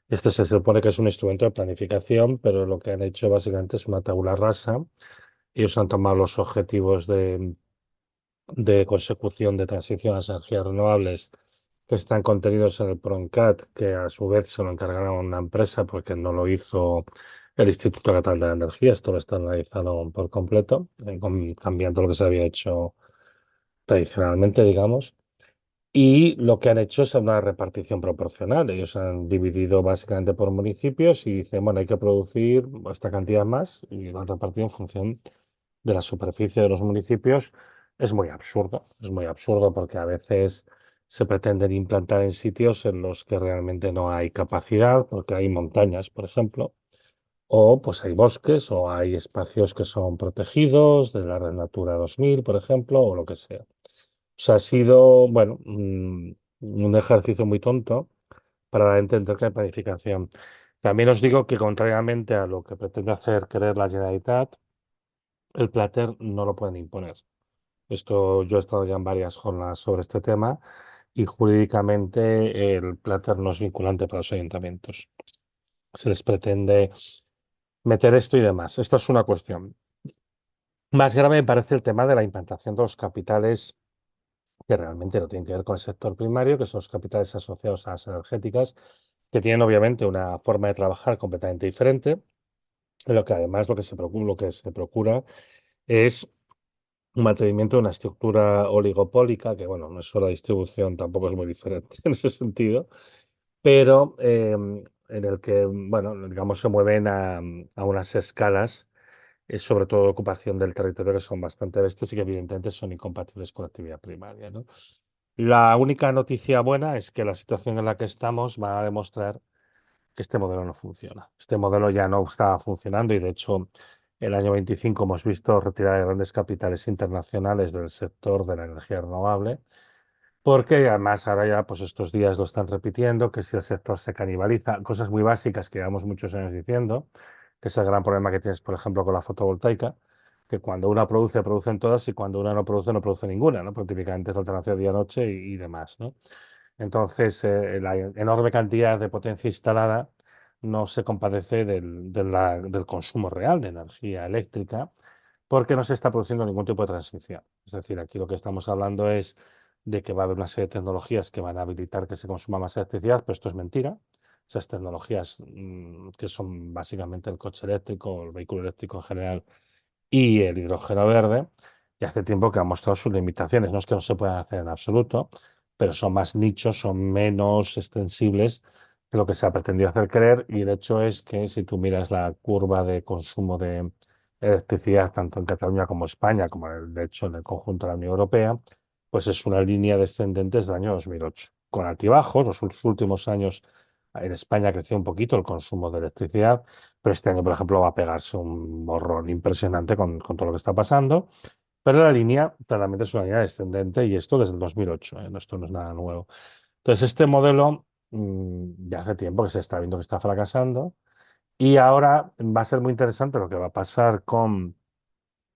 este se supone que es un instrumento de planificación, pero lo que han hecho básicamente es una tabula rasa. Ellos han tomado los objetivos de consecución de transición a las energías renovables que están contenidos en el PRONCAT, que a su vez se lo encargaron a una empresa porque no lo hizo el Instituto Catalán de Energía, esto lo está analizado por completo, cambiando lo que se había hecho tradicionalmente, digamos. Y lo que han hecho es una repartición proporcional. Ellos han dividido básicamente por municipios y dicen, bueno, hay que producir esta cantidad más y lo han repartido en función de la superficie de los municipios. Es muy absurdo porque a veces se pretenden implantar en sitios en los que realmente no hay capacidad, porque hay montañas, por ejemplo, o pues hay bosques o hay espacios que son protegidos de la Red Natura 2000, por ejemplo, o lo que sea. O sea, ha sido, bueno, un ejercicio muy tonto para entender que hay planificación. También os digo que contrariamente a lo que pretende hacer creer la Generalitat, el Plater no lo pueden imponer. Esto, yo he estado ya en varias jornadas sobre este tema y jurídicamente el Plater no es vinculante para los ayuntamientos. Se les pretende meter esto y demás. Esta es una cuestión. Más grave me parece el tema de la implantación de los capitales que realmente no tienen que ver con el sector primario, que son los capitales asociados a las energéticas, que tienen obviamente una forma de trabajar completamente diferente, lo que además lo que se procura es un mantenimiento de una estructura oligopólica, que bueno, no es solo la distribución, tampoco es muy diferente en ese sentido, pero en el que, bueno, digamos, se mueven a unas escalas, sobre todo de ocupación del territorio, que son bastante bestias y que evidentemente son incompatibles con la actividad primaria, ¿no? La única noticia buena es que la situación en la que estamos va a demostrar que este modelo no funciona. Este modelo ya no estaba funcionando y de hecho el año 25 hemos visto retirada de grandes capitales internacionales del sector de la energía renovable, porque además ahora ya pues estos días lo están repitiendo, que si el sector se canibaliza, cosas muy básicas que llevamos muchos años diciendo, que es el gran problema que tienes, por ejemplo, con la fotovoltaica, que cuando una produce, producen todas y cuando una no produce, no produce ninguna, ¿no? Porque típicamente es la alternancia día-noche y demás, ¿no? Entonces, la enorme cantidad de potencia instalada no se compadece del consumo real de energía eléctrica porque no se está produciendo ningún tipo de transición. Es decir, aquí lo que estamos hablando es de que va a haber una serie de tecnologías que van a habilitar que se consuma más electricidad, pero esto es mentira. Esas tecnologías que son básicamente el coche eléctrico, el vehículo eléctrico en general y el hidrógeno verde, y hace tiempo que han mostrado sus limitaciones. No es que no se puedan hacer en absoluto, pero son más nichos, son menos extensibles de lo que se ha pretendido hacer creer. Y el hecho es que si tú miras la curva de consumo de electricidad, tanto en Cataluña como España, como de hecho en el conjunto de la Unión Europea, pues es una línea descendente desde el año 2008, con altibajos. Los últimos años en España creció un poquito el consumo de electricidad, pero este año, por ejemplo, va a pegarse un morrón impresionante con todo lo que está pasando. Pero la línea claramente es una línea descendente y esto desde el 2008, ¿eh? Esto no es nada nuevo. Entonces, este modelo ya hace tiempo que se está viendo que está fracasando y ahora va a ser muy interesante lo que va a pasar con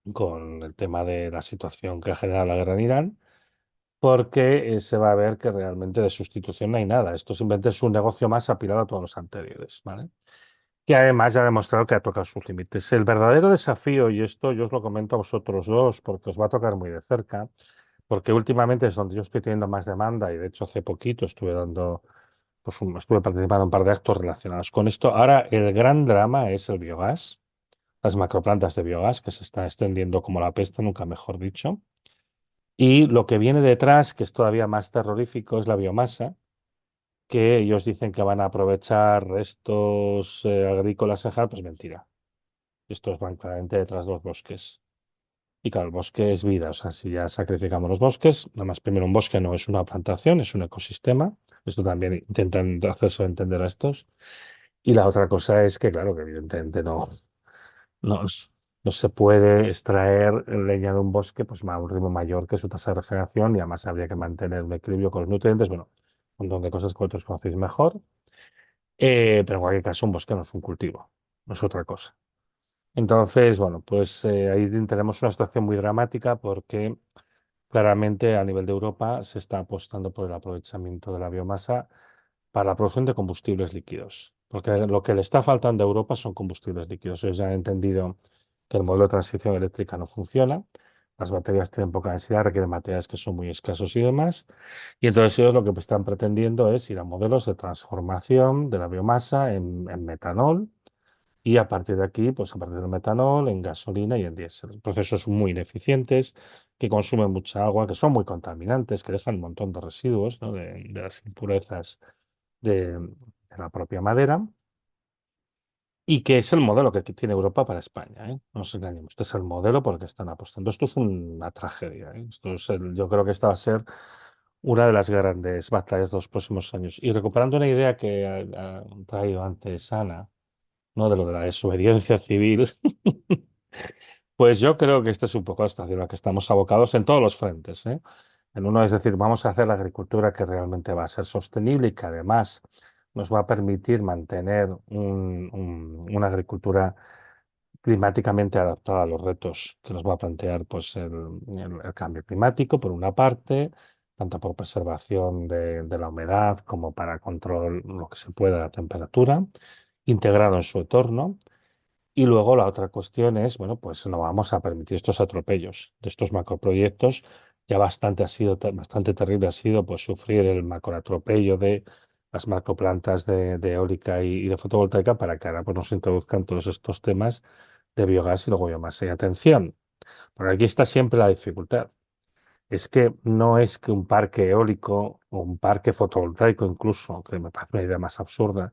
el tema de la situación que ha generado la guerra en Irán, porque se va a ver que realmente de sustitución no hay nada. Esto simplemente es un negocio más apilado a todos los anteriores, ¿vale? Que además ya ha demostrado que ha tocado sus límites. El verdadero desafío, y esto yo os lo comento a vosotros dos porque os va a tocar muy de cerca, porque últimamente es donde yo estoy teniendo más demanda y de hecho hace poquito estuve dando, pues estuve participando en un par de actos relacionados con esto. Ahora el gran drama es el biogás, las macroplantas de biogás que se está extendiendo como la peste, nunca mejor dicho. Y lo que viene detrás, que es todavía más terrorífico, es la biomasa que ellos dicen que van a aprovechar restos agrícolas, pues mentira. Estos van claramente detrás de los bosques. Y claro, el bosque es vida. O sea, si ya sacrificamos los bosques, nada más primero un bosque no es una plantación, es un ecosistema. Esto también intentan hacerse entender a estos. Y la otra cosa es que, claro, que evidentemente no, no se puede extraer leña de un bosque pues, a un ritmo mayor que su tasa de regeneración y además habría que mantener un equilibrio con los nutrientes. Bueno, un montón de cosas que vosotros conocéis mejor. Pero en cualquier caso, un bosque no es un cultivo, no es otra cosa. Entonces, bueno, pues ahí tenemos una situación muy dramática porque claramente a nivel de Europa se está apostando por el aprovechamiento de la biomasa para la producción de combustibles líquidos, porque lo que le está faltando a Europa son combustibles líquidos. Ellos ya han entendido que el modelo de transición eléctrica no funciona, las baterías tienen poca densidad, requieren materiales que son muy escasos y demás, y entonces ellos lo que están pretendiendo es ir a modelos de transformación de la biomasa en metanol y a partir de aquí, pues a partir del metanol, en gasolina y en diésel. Procesos muy ineficientes, que consumen mucha agua, que son muy contaminantes, que dejan un montón de residuos, ¿no? De las impurezas de la propia madera, y que es el modelo que tiene Europa para España, ¿eh? No nos engañemos, este es el modelo por el que están apostando. Esto es una tragedia, ¿eh? Yo creo que esta va a ser una de las grandes batallas de los próximos años. Y recuperando una idea que ha traído antes Ana, ¿no? De lo de la desobediencia civil. Pues yo creo que esta es un poco la situación a la que estamos abocados en todos los frentes, ¿eh? En uno es decir, vamos a hacer la agricultura que realmente va a ser sostenible y que además nos va a permitir mantener una agricultura climáticamente adaptada a los retos que nos va a plantear pues, el cambio climático, por una parte, tanto por preservación de la humedad como para control lo que se pueda de la temperatura, integrado en su entorno. Y luego la otra cuestión es, bueno, pues no vamos a permitir estos atropellos de estos macroproyectos. Ya bastante ha sido, bastante terrible ha sido pues sufrir el macroatropello de las macroplantas de eólica y de fotovoltaica para que ahora pues nos introduzcan todos estos temas de biogás y luego biomasa. Y atención, porque aquí está siempre la dificultad. Es que no es que un parque eólico o un parque fotovoltaico incluso, que me parece una idea más absurda,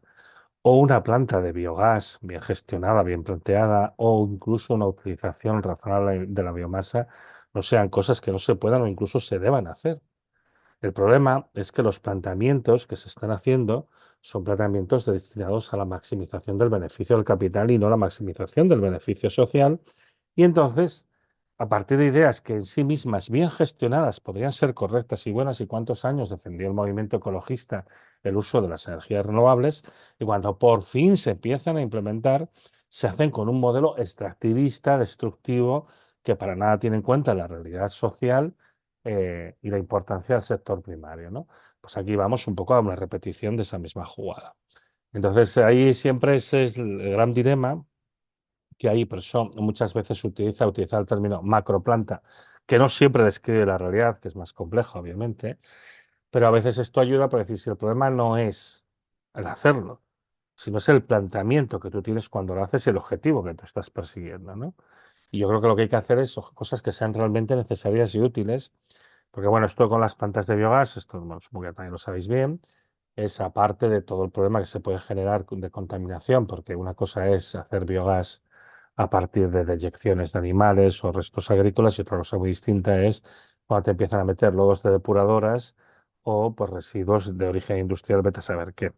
o una planta de biogás bien gestionada, bien planteada, o incluso una utilización razonable de la biomasa, no sean cosas que no se puedan o incluso se deban hacer. El problema es que los planteamientos que se están haciendo son planteamientos destinados a la maximización del beneficio del capital y no la maximización del beneficio social. Y entonces, a partir de ideas que en sí mismas, bien gestionadas, podrían ser correctas y buenas, y cuántos años defendió el movimiento ecologista el uso de las energías renovables, y cuando por fin se empiezan a implementar, se hacen con un modelo extractivista, destructivo, que para nada tiene en cuenta la realidad social y la importancia del sector primario, ¿no? Pues aquí vamos un poco a una repetición de esa misma jugada. Entonces, ahí siempre ese es el gran dilema que hay, por eso muchas veces se utiliza el término macroplanta, que no siempre describe la realidad, que es más compleja, obviamente, pero a veces esto ayuda para decir si el problema no es el hacerlo, sino es el planteamiento que tú tienes cuando lo haces y el objetivo que tú estás persiguiendo, ¿no? Y yo creo que lo que hay que hacer es cosas que sean realmente necesarias y útiles, porque bueno, esto con las plantas de biogás, esto bueno, supongo que también lo sabéis bien, es aparte de todo el problema que se puede generar de contaminación, porque una cosa es hacer biogás a partir de deyecciones de animales o restos agrícolas y otra cosa muy distinta es cuando te empiezan a meter lodos de depuradoras o pues, residuos de origen industrial, vete a saber qué.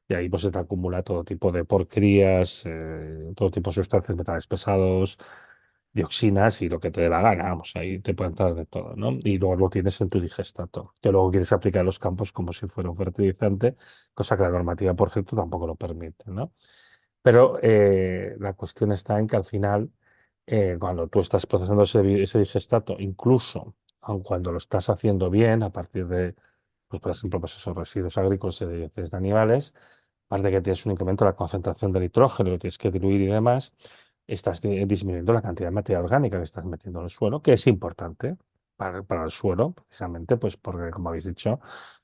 Y ahí pues se te acumula todo tipo de porquerías, todo tipo de sustancias, metales pesados, dioxinas y lo que te dé la gana, vamos, ahí te puede entrar de todo, ¿no? Y luego lo tienes en tu digestato, que luego quieres aplicar a los campos como si fuera un fertilizante, cosa que la normativa, por cierto, tampoco lo permite, ¿no? Pero la cuestión está en que al final, cuando tú estás procesando ese digestato, incluso aun cuando lo estás haciendo bien, a partir de, pues, por ejemplo, pues esos residuos agrícolas y de heces de animales, aparte de que tienes un incremento de la concentración de nitrógeno, lo tienes que diluir y demás, estás disminuyendo la cantidad de materia orgánica que estás metiendo en el suelo, que es importante para el suelo, precisamente, pues porque, como habéis dicho,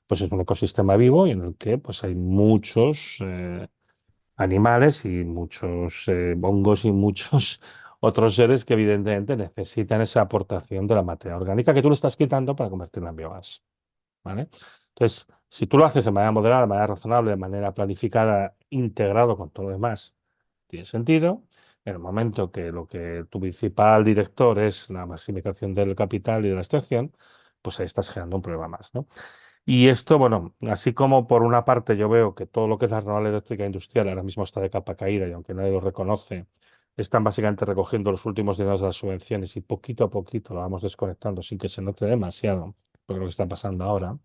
pues es un ecosistema vivo y en el que pues hay muchos animales y muchos hongos y muchos otros seres que evidentemente necesitan esa aportación de la materia orgánica que tú le estás quitando para convertirla en biogás, ¿vale? Entonces, si tú lo haces de manera moderada, de manera razonable, de manera planificada, integrado con todo lo demás, tiene sentido. En el momento que lo que tu principal director es la maximización del capital y de la extracción, pues ahí estás generando un problema más, ¿no? Y esto, bueno, así como por una parte yo veo que todo lo que es la renovable eléctrica industrial ahora mismo está de capa caída y aunque nadie lo reconoce, están básicamente recogiendo los últimos dineros de las subvenciones y poquito a poquito lo vamos desconectando sin que se note demasiado, por lo que está pasando ahora.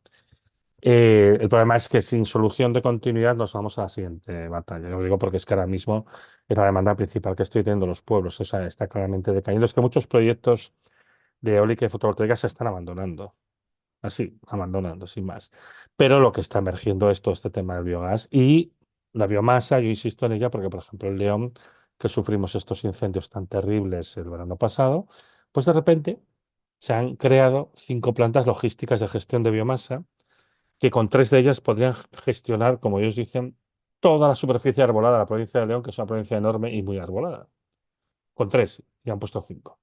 El problema es que sin solución de continuidad nos vamos a la siguiente batalla. Lo digo porque es que ahora mismo es la demanda principal que estoy teniendo los pueblos. O sea, está claramente decayendo. Es que muchos proyectos de eólica y fotovoltaica se están abandonando. Así, abandonando, sin más. Pero lo que está emergiendo es todo este tema del biogás y la biomasa, yo insisto en ella porque, por ejemplo, en León, que sufrimos estos incendios tan terribles el verano pasado, pues de repente se han creado 5 plantas logísticas de gestión de biomasa que con 3 de ellas podrían gestionar, como ellos dicen, toda la superficie arbolada de la provincia de León, que es una provincia enorme y muy arbolada. Con 3, y han puesto 5.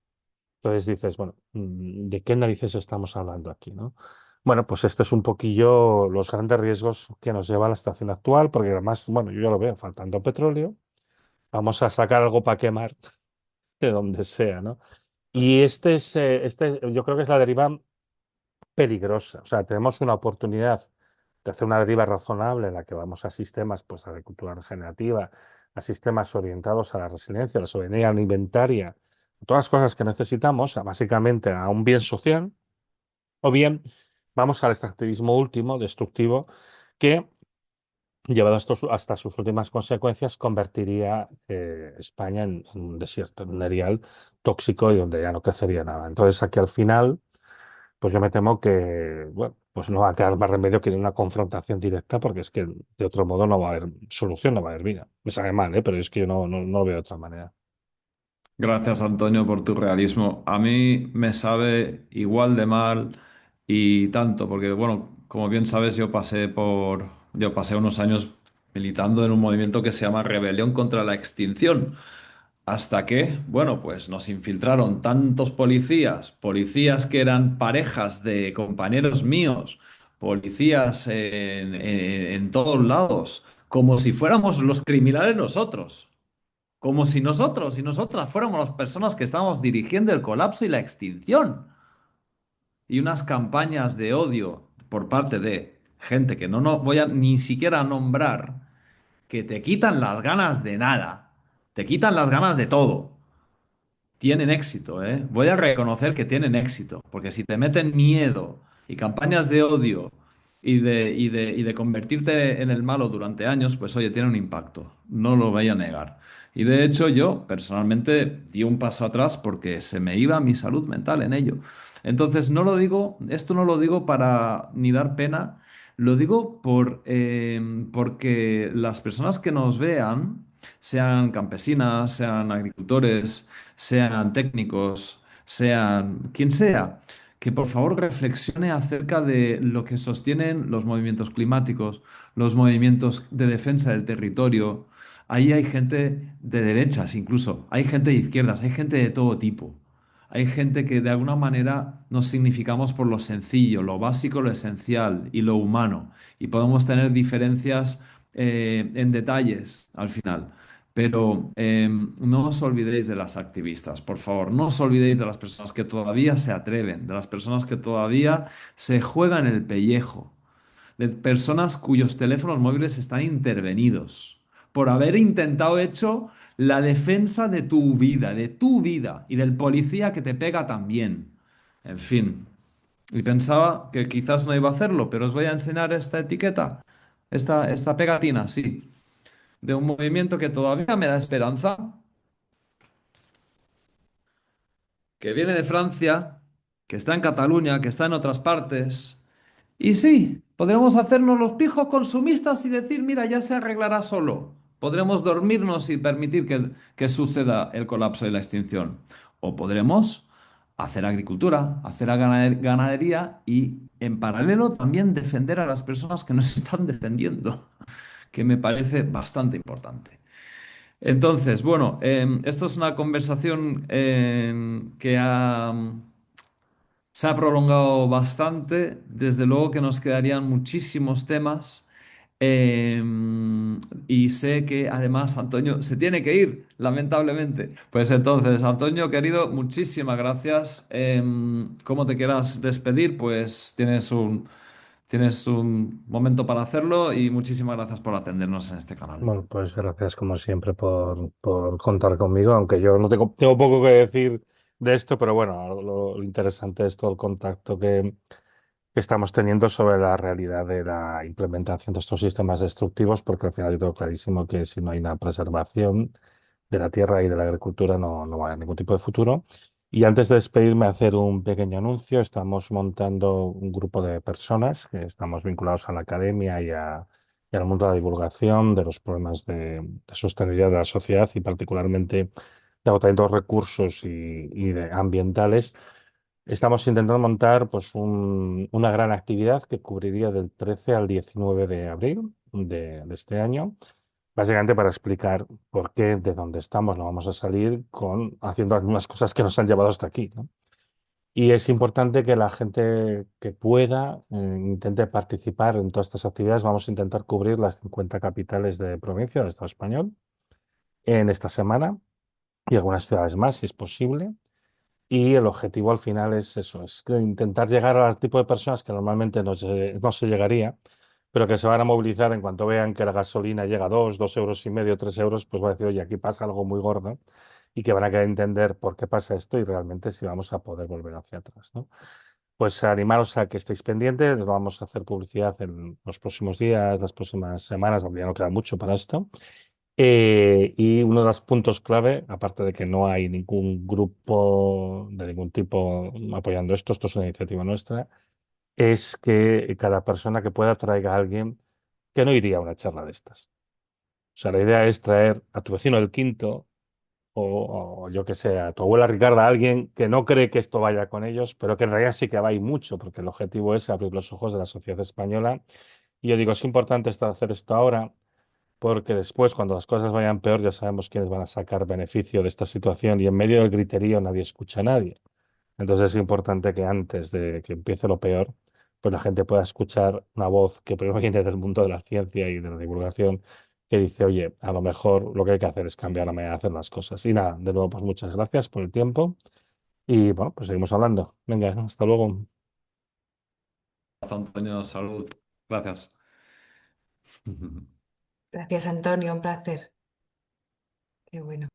Entonces dices, bueno, ¿de qué narices estamos hablando aquí, no? Bueno, pues este es un poquillo los grandes riesgos que nos lleva a la situación actual, porque además, bueno, yo ya lo veo, faltando petróleo, vamos a sacar algo para quemar de donde sea, ¿no? Y yo creo que es la deriva peligrosa. O sea, tenemos una oportunidad de hacer una deriva razonable en la que vamos a sistemas, pues, de agricultura regenerativa, a sistemas orientados a la resiliencia, a la soberanía alimentaria, todas las cosas que necesitamos, básicamente a un bien social, o bien vamos al extractivismo último, destructivo, que, llevado hasta sus últimas consecuencias, convertiría España en un desierto, en un erial tóxico y donde ya no crecería nada. Entonces, aquí al final pues yo me temo que, bueno, pues no va a quedar más remedio que una confrontación directa, porque es que de otro modo no va a haber solución, no va a haber vida. Me sabe mal, ¿eh? Pero es que yo no lo veo de otra manera. Gracias, Antonio, por tu realismo. A mí me sabe igual de mal y tanto, porque, bueno, como bien sabes, yo pasé unos años militando en un movimiento que se llama Rebelión contra la Extinción. Hasta que, bueno, pues nos infiltraron tantos policías, policías que eran parejas de compañeros míos, policías en todos lados, como si fuéramos los criminales nosotros. Como si nosotros y nosotras fuéramos las personas que estábamos dirigiendo el colapso y la extinción. Y unas campañas de odio por parte de gente que no voy a ni siquiera nombrar, que te quitan las ganas de nada, te quitan las ganas de todo. Tienen éxito, ¿eh? Voy a reconocer que tienen éxito, porque si te meten miedo y campañas de odio y de convertirte en el malo durante años, pues oye, tiene un impacto, no lo voy a negar. Y de hecho yo personalmente di un paso atrás porque se me iba mi salud mental en ello. Entonces no lo digo, esto no lo digo para ni dar pena, lo digo porque las personas que nos vean, sean campesinas, sean agricultores, sean técnicos, sean quien sea, que por favor reflexione acerca de lo que sostienen los movimientos climáticos, los movimientos de defensa del territorio. Ahí hay gente de derechas incluso, hay gente de izquierdas, hay gente de todo tipo. Hay gente que de alguna manera nos significamos por lo sencillo, lo básico, lo esencial y lo humano. Y podemos tener diferencias en detalles al final. Pero no os olvidéis de las activistas, por favor, no os olvidéis de las personas que todavía se atreven, de las personas que todavía se juegan el pellejo, de personas cuyos teléfonos móviles están intervenidos por haber intentado hecho la defensa de tu vida y del policía que te pega también. En fin, y pensaba que quizás no iba a hacerlo, pero os voy a enseñar esta etiqueta, esta pegatina, sí, de un movimiento que todavía me da esperanza, que viene de Francia, que está en Cataluña, que está en otras partes. Y sí, podremos hacernos los pijos consumistas y decir, mira, ya se arreglará solo. Podremos dormirnos y permitir que suceda el colapso y la extinción. O podremos hacer agricultura, hacer ganadería y en paralelo también defender a las personas que nos están defendiendo, que me parece bastante importante. Entonces, bueno, esto es una conversación se ha prolongado bastante. Desde luego que nos quedarían muchísimos temas. Y sé que además Antonio se tiene que ir, lamentablemente. Pues entonces, Antonio, querido, muchísimas gracias. Como te quieras despedir, pues tienes un momento para hacerlo y muchísimas gracias por atendernos en este canal. Bueno, pues gracias como siempre por contar conmigo, aunque yo no tengo poco que decir de esto, pero bueno, lo interesante es todo el contacto que estamos teniendo sobre la realidad de la implementación de estos sistemas destructivos, porque al final yo tengo clarísimo que si no hay una preservación de la tierra y de la agricultura no va a haber ningún tipo de futuro. Y antes de despedirme, hacer un pequeño anuncio. Estamos montando un grupo de personas que estamos vinculados a la academia y al mundo de la divulgación de los problemas de sostenibilidad de la sociedad y particularmente de agotamiento de recursos y de ambientales. Estamos intentando montar pues, una gran actividad que cubriría del 13 al 19 de abril de este año, básicamente para explicar por qué de dónde estamos no vamos a salir haciendo las mismas cosas que nos han llevado hasta aquí, ¿no? Y es importante que la gente que pueda intente participar en todas estas actividades. Vamos a intentar cubrir las 50 capitales de provincia del Estado español en esta semana y algunas ciudades más, si es posible. Y el objetivo al final es eso, es que intentar llegar al tipo de personas que normalmente no se llegaría, pero que se van a movilizar en cuanto vean que la gasolina llega a 2,5 euros, 3 euros, pues va a decir, oye, aquí pasa algo muy gordo y que van a querer entender por qué pasa esto y realmente si vamos a poder volver hacia atrás, ¿no? Pues animaros a que estéis pendientes, vamos a hacer publicidad en los próximos días, las próximas semanas, porque ya no queda mucho para esto. Y uno de los puntos clave, aparte de que no hay ningún grupo de ningún tipo apoyando esto es una iniciativa nuestra, es que cada persona que pueda traiga a alguien que no iría a una charla de estas. O sea, la idea es traer a tu vecino del quinto o yo que sé, a tu abuela Ricarda, alguien que no cree que esto vaya con ellos, pero que en realidad sí que va y mucho, porque el objetivo es abrir los ojos de la sociedad española. Y yo digo, es importante hacer esto ahora porque después, cuando las cosas vayan peor, ya sabemos quiénes van a sacar beneficio de esta situación y en medio del griterío nadie escucha a nadie. Entonces es importante que antes de que empiece lo peor, pues la gente pueda escuchar una voz que primero viene del mundo de la ciencia y de la divulgación, que dice, oye, a lo mejor lo que hay que hacer es cambiar la manera de hacer las cosas. Y nada, de nuevo, pues muchas gracias por el tiempo y bueno, pues seguimos hablando. Venga, hasta luego. Antonio, salud. Gracias. Gracias, Antonio, un placer. Qué bueno.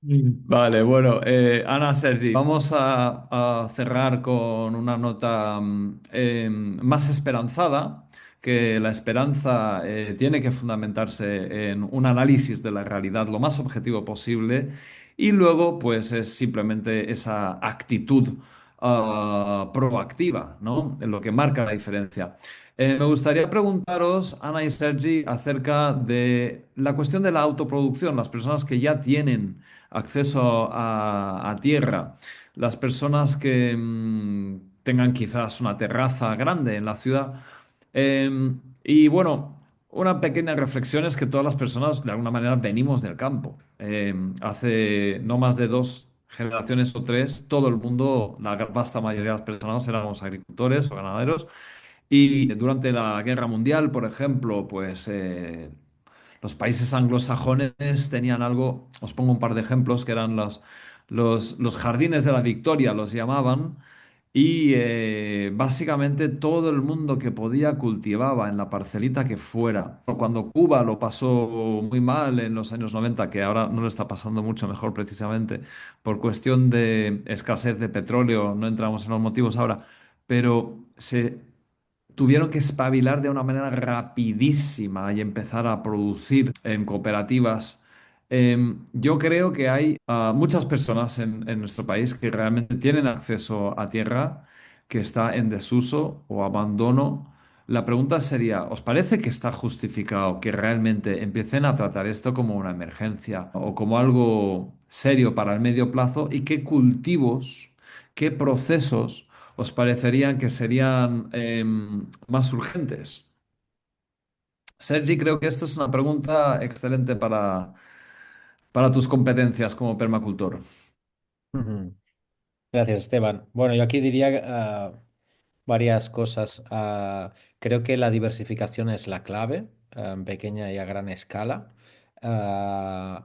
Vale, bueno, Ana, Sergi, vamos a cerrar con una nota más esperanzada, que la esperanza tiene que fundamentarse en un análisis de la realidad lo más objetivo posible y luego pues es simplemente esa actitud proactiva, ¿no? En lo que marca la diferencia. Me gustaría preguntaros, Ana y Sergi, acerca de la cuestión de la autoproducción, las personas que ya tienen acceso a tierra, las personas que tengan quizás una terraza grande en la ciudad. Y bueno, una pequeña reflexión es que todas las personas de alguna manera venimos del campo. Hace no más de 2 generaciones o tres, todo el mundo, la vasta mayoría de las personas éramos agricultores o ganaderos. Y durante la Guerra Mundial, por ejemplo, pues los países anglosajones tenían algo, os pongo un par de ejemplos, que eran los jardines de la Victoria, los llamaban, y básicamente todo el mundo que podía cultivaba en la parcelita que fuera. Cuando Cuba lo pasó muy mal en los años 90, que ahora no lo está pasando mucho mejor precisamente, por cuestión de escasez de petróleo, no entramos en los motivos ahora, pero se tuvieron que espabilar de una manera rapidísima y empezar a producir en cooperativas. Yo creo que hay muchas personas en nuestro país que realmente tienen acceso a tierra que está en desuso o abandono. La pregunta sería, ¿os parece que está justificado que realmente empiecen a tratar esto como una emergencia o como algo serio para el medio plazo? ¿Y qué cultivos, qué procesos os parecerían que serían más urgentes? Sergi, creo que esto es una pregunta excelente para tus competencias como permacultor. Ujú. Gracias, Esteban. Bueno, yo aquí diría varias cosas. Creo que la diversificación es la clave, en pequeña y a gran escala.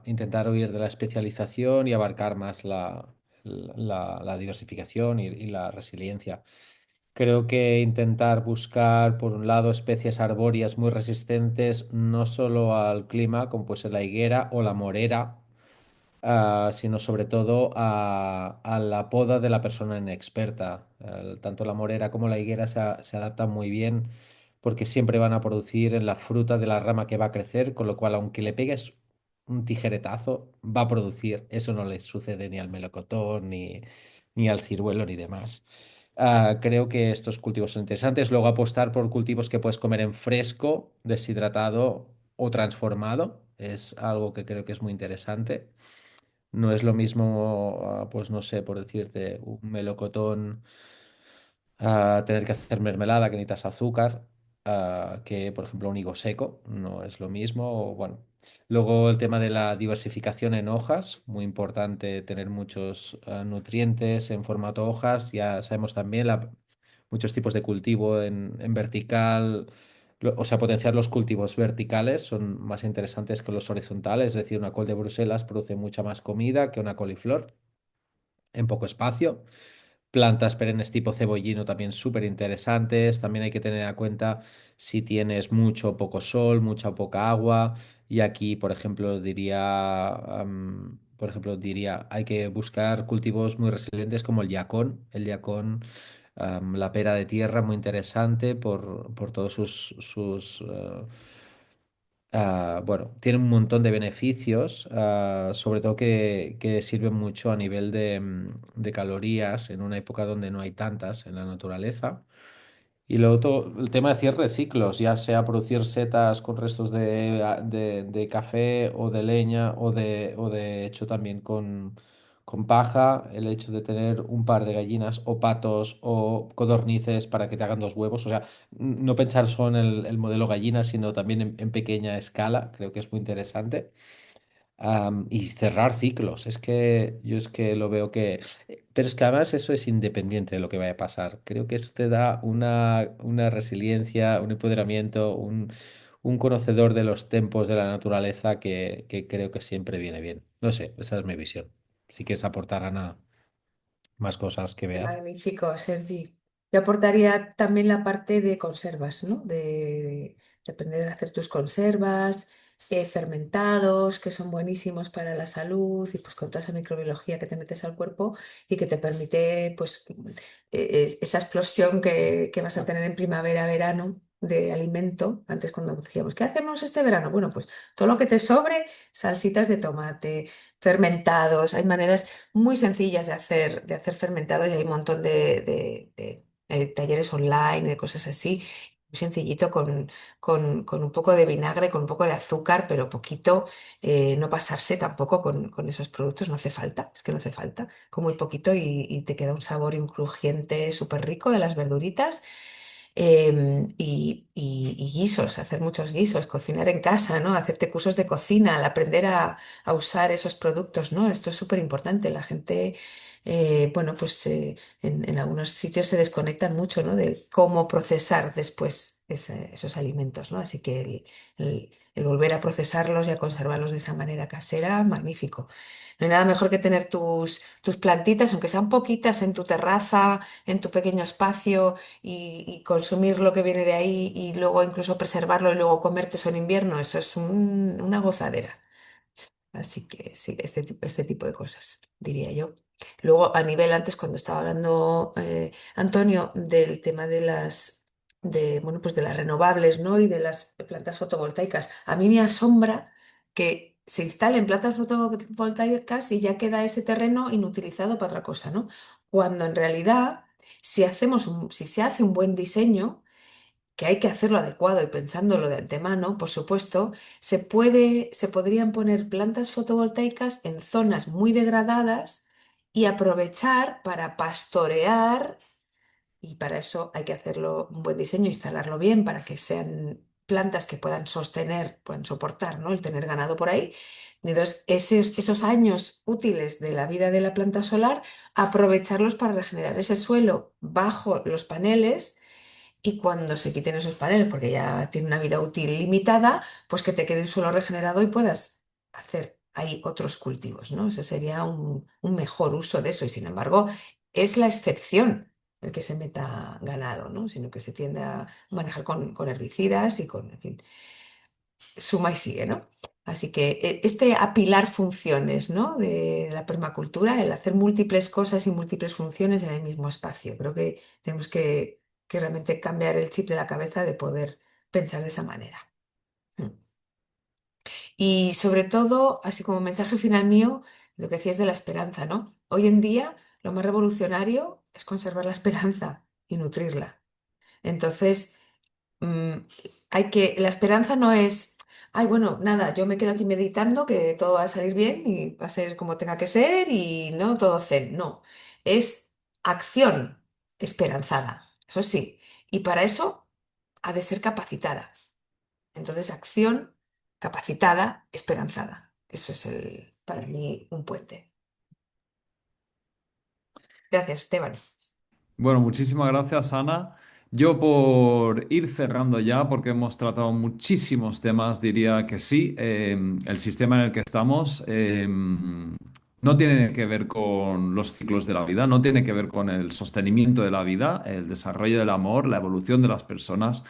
Intentar huir de la especialización y abarcar más la diversificación y la resiliencia. Creo que intentar buscar, por un lado, especies arbóreas muy resistentes no solo al clima, como puede ser la higuera o la morera, sino sobre todo a la poda de la persona inexperta. Tanto la morera como la higuera se adaptan muy bien porque siempre van a producir en la fruta de la rama que va a crecer, con lo cual aunque le pegues un tijeretazo, va a producir. Eso no le sucede ni al melocotón, ni al ciruelo, ni demás. Creo que estos cultivos son interesantes. Luego apostar por cultivos que puedes comer en fresco, deshidratado o transformado. Es algo que creo que es muy interesante. No es lo mismo, pues no sé, por decirte, un melocotón, tener que hacer mermelada que necesitas azúcar, que por ejemplo un higo seco, no es lo mismo. O, bueno, luego el tema de la diversificación en hojas, muy importante tener muchos nutrientes en formato hojas. Ya sabemos también muchos tipos de cultivo en vertical. O sea, potenciar los cultivos verticales son más interesantes que los horizontales, es decir, una col de Bruselas produce mucha más comida que una coliflor en poco espacio. Plantas perennes tipo cebollino también súper interesantes. También hay que tener en cuenta si tienes mucho o poco sol, mucha o poca agua. Y aquí, por ejemplo, diría, hay que buscar cultivos muy resilientes como el yacón. El yacón, la pera de tierra, muy interesante por todos bueno, tiene un montón de beneficios, sobre todo que sirven mucho a nivel de calorías en una época donde no hay tantas en la naturaleza. Y luego el tema de cierre de ciclos, ya sea producir setas con restos de café o de leña o de hecho también con paja, el hecho de tener un par de gallinas o patos o codornices para que te hagan dos huevos, o sea, no pensar solo en el modelo gallina, sino también en pequeña escala, creo que es muy interesante. Y cerrar ciclos, es que lo veo que... Pero es que además eso es independiente de lo que vaya a pasar. Creo que eso te da una resiliencia, un empoderamiento, un conocedor de los tempos de la naturaleza que creo que siempre viene bien. No sé, esa es mi visión. Si quieres aportar, Ana, más cosas que veas. Magnífico, Sergi. Yo aportaría también la parte de conservas, ¿no? De aprender a hacer tus conservas, fermentados, que son buenísimos para la salud y pues con toda esa microbiología que te metes al cuerpo y que te permite pues esa explosión que vas a tener en primavera, verano de alimento. Antes cuando decíamos, ¿qué hacemos este verano? Bueno, pues todo lo que te sobre, salsitas de tomate, fermentados, hay maneras muy sencillas de hacer fermentados y hay un montón de talleres online, de cosas así. Muy sencillito con un poco de vinagre, con un poco de azúcar, pero poquito, no pasarse tampoco con esos productos, no hace falta, es que no hace falta, con muy poquito y te queda un sabor y un crujiente súper rico de las verduritas. Y guisos, hacer muchos guisos, cocinar en casa, ¿no? Hacerte cursos de cocina, al aprender a usar esos productos, ¿no? Esto es súper importante. La gente, bueno, pues en algunos sitios se desconectan mucho, ¿no? De cómo procesar después esos alimentos, ¿no? Así que el volver a procesarlos y a conservarlos de esa manera casera, magnífico. No hay nada mejor que tener tus plantitas, aunque sean poquitas, en tu terraza, en tu pequeño espacio y consumir lo que viene de ahí y luego incluso preservarlo y luego comerte eso en invierno, eso es una gozadera. Así que sí, este tipo de cosas, diría yo. Luego, a nivel antes, cuando estaba hablando Antonio del tema bueno, pues de las renovables, ¿no? Y de las plantas fotovoltaicas, a mí me asombra que se instalen plantas fotovoltaicas y ya queda ese terreno inutilizado para otra cosa, ¿no? Cuando en realidad, si se hace un buen diseño, que hay que hacerlo adecuado y pensándolo de antemano, por supuesto, se podrían poner plantas fotovoltaicas en zonas muy degradadas y aprovechar para pastorear, y para eso hay que hacerlo un buen diseño, instalarlo bien para que sean plantas que puedan sostener, puedan soportar, ¿no? El tener ganado por ahí. Entonces, esos años útiles de la vida de la planta solar, aprovecharlos para regenerar ese suelo bajo los paneles y cuando se quiten esos paneles, porque ya tiene una vida útil limitada, pues que te quede un suelo regenerado y puedas hacer ahí otros cultivos, ¿no? Ese sería un mejor uso de eso. Y sin embargo, es la excepción el que se meta ganado, ¿no? Sino que se tiende a manejar con herbicidas y con, en fin, suma y sigue, ¿no? Así que este apilar funciones, ¿no? De la permacultura, el hacer múltiples cosas y múltiples funciones en el mismo espacio. Creo que tenemos que realmente cambiar el chip de la cabeza de poder pensar de esa manera. Mm. Y sobre todo, así como mensaje final mío, lo que decías de la esperanza, ¿no? Hoy en día lo más revolucionario es conservar la esperanza y nutrirla. Entonces, mm, la esperanza no es, ay, bueno, nada, yo me quedo aquí meditando que todo va a salir bien y va a ser como tenga que ser y no todo zen. No, es acción esperanzada, eso sí. Y para eso ha de ser capacitada. Entonces, acción capacitada, esperanzada. Eso es para mí un puente. Gracias, Esteban. Bueno, muchísimas gracias, Ana. Yo por ir cerrando ya, porque hemos tratado muchísimos temas, diría que sí, el sistema en el que estamos no tiene que ver con los ciclos de la vida, no tiene que ver con el sostenimiento de la vida, el desarrollo del amor, la evolución de las personas.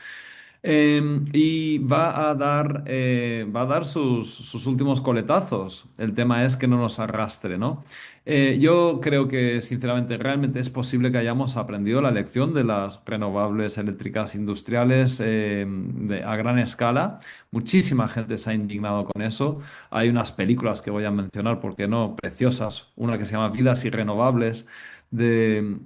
Y va a dar sus últimos coletazos. El tema es que no nos arrastre, ¿no? Yo creo que, sinceramente, realmente es posible que hayamos aprendido la lección de las renovables eléctricas industriales a gran escala. Muchísima gente se ha indignado con eso. Hay unas películas que voy a mencionar, ¿por qué no? Preciosas. Una que se llama Vidas Irrenovables, de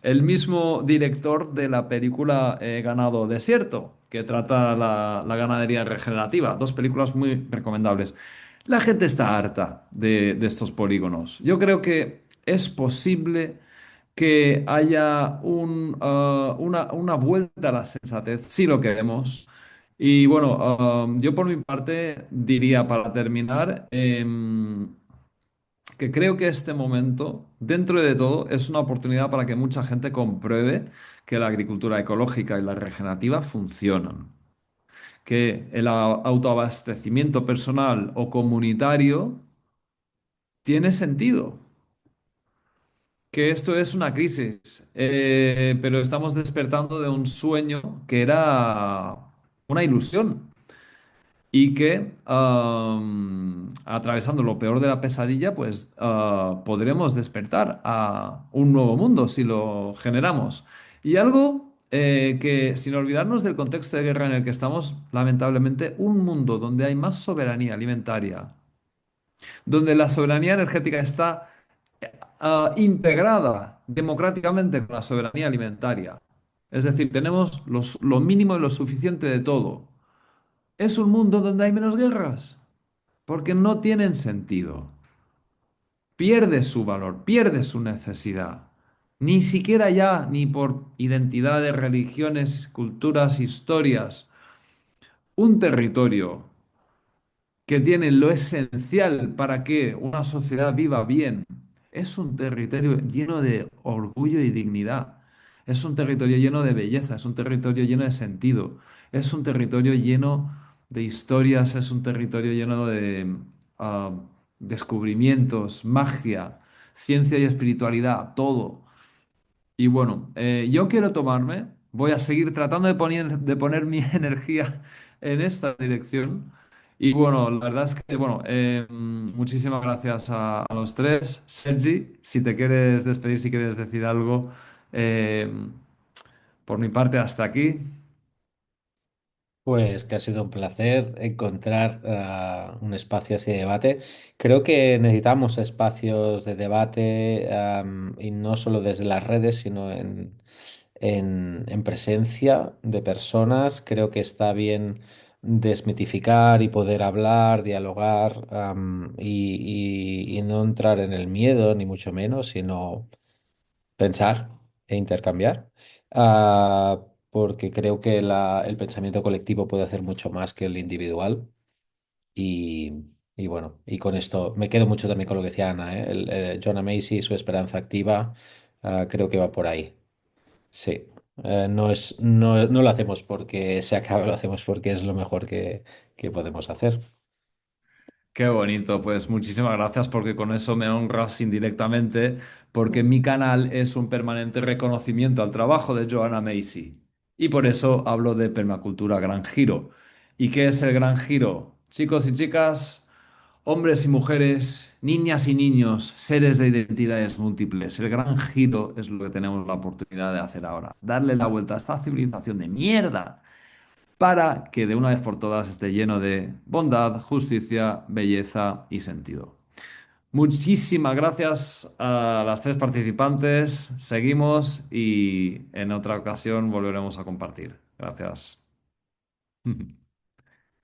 el mismo director de la película Ganado Desierto, que trata la ganadería regenerativa. Dos películas muy recomendables. La gente está harta de estos polígonos. Yo creo que es posible que haya una vuelta a la sensatez, si lo queremos. Y bueno, yo por mi parte diría para terminar que creo que este momento, dentro de todo, es una oportunidad para que mucha gente compruebe que la agricultura ecológica y la regenerativa funcionan, que el autoabastecimiento personal o comunitario tiene sentido, que esto es una crisis, pero estamos despertando de un sueño que era una ilusión y que atravesando lo peor de la pesadilla, pues podremos despertar a un nuevo mundo si lo generamos. Y algo que, sin olvidarnos del contexto de guerra en el que estamos, lamentablemente, un mundo donde hay más soberanía alimentaria, donde la soberanía energética está integrada democráticamente con la soberanía alimentaria. Es decir, tenemos lo mínimo y lo suficiente de todo. Es un mundo donde hay menos guerras, porque no tienen sentido. Pierde su valor, pierde su necesidad. Ni siquiera ya, ni por identidades, religiones, culturas, historias. Un territorio que tiene lo esencial para que una sociedad viva bien. Es un territorio lleno de orgullo y dignidad. Es un territorio lleno de belleza, es un territorio lleno de sentido, es un territorio lleno de historias, es un territorio lleno de ah, descubrimientos, magia, ciencia y espiritualidad, todo. Y bueno, yo quiero tomarme, voy a seguir tratando de poner mi energía en esta dirección. Y bueno, la verdad es que, bueno, muchísimas gracias a los tres. Sergi, si te quieres despedir, si quieres decir algo, eh, por mi parte, hasta aquí. Pues que ha sido un placer encontrar un espacio así de debate. Creo que necesitamos espacios de debate y no solo desde las redes, sino en presencia de personas. Creo que está bien desmitificar y poder hablar, dialogar y no entrar en el miedo, ni mucho menos, sino pensar e intercambiar, porque creo que el pensamiento colectivo puede hacer mucho más que el individual. Y, y bueno, y con esto me quedo mucho también con lo que decía Ana, ¿eh? Joanna Macy, su esperanza activa, creo que va por ahí. Sí. No lo hacemos porque se acabe, lo hacemos porque es lo mejor que podemos hacer. Qué bonito, pues muchísimas gracias porque con eso me honras indirectamente, porque mi canal es un permanente reconocimiento al trabajo de Joanna Macy. Y por eso hablo de permacultura Gran Giro. ¿Y qué es el Gran Giro? chicos y chicas, hombres y mujeres, niñas y niños, seres de identidades múltiples. El gran giro es lo que tenemos la oportunidad de hacer ahora. Darle la vuelta a esta civilización de mierda para que de una vez por todas esté lleno de bondad, justicia, belleza y sentido. Muchísimas gracias a las tres participantes. Seguimos y en otra ocasión volveremos a compartir. Gracias.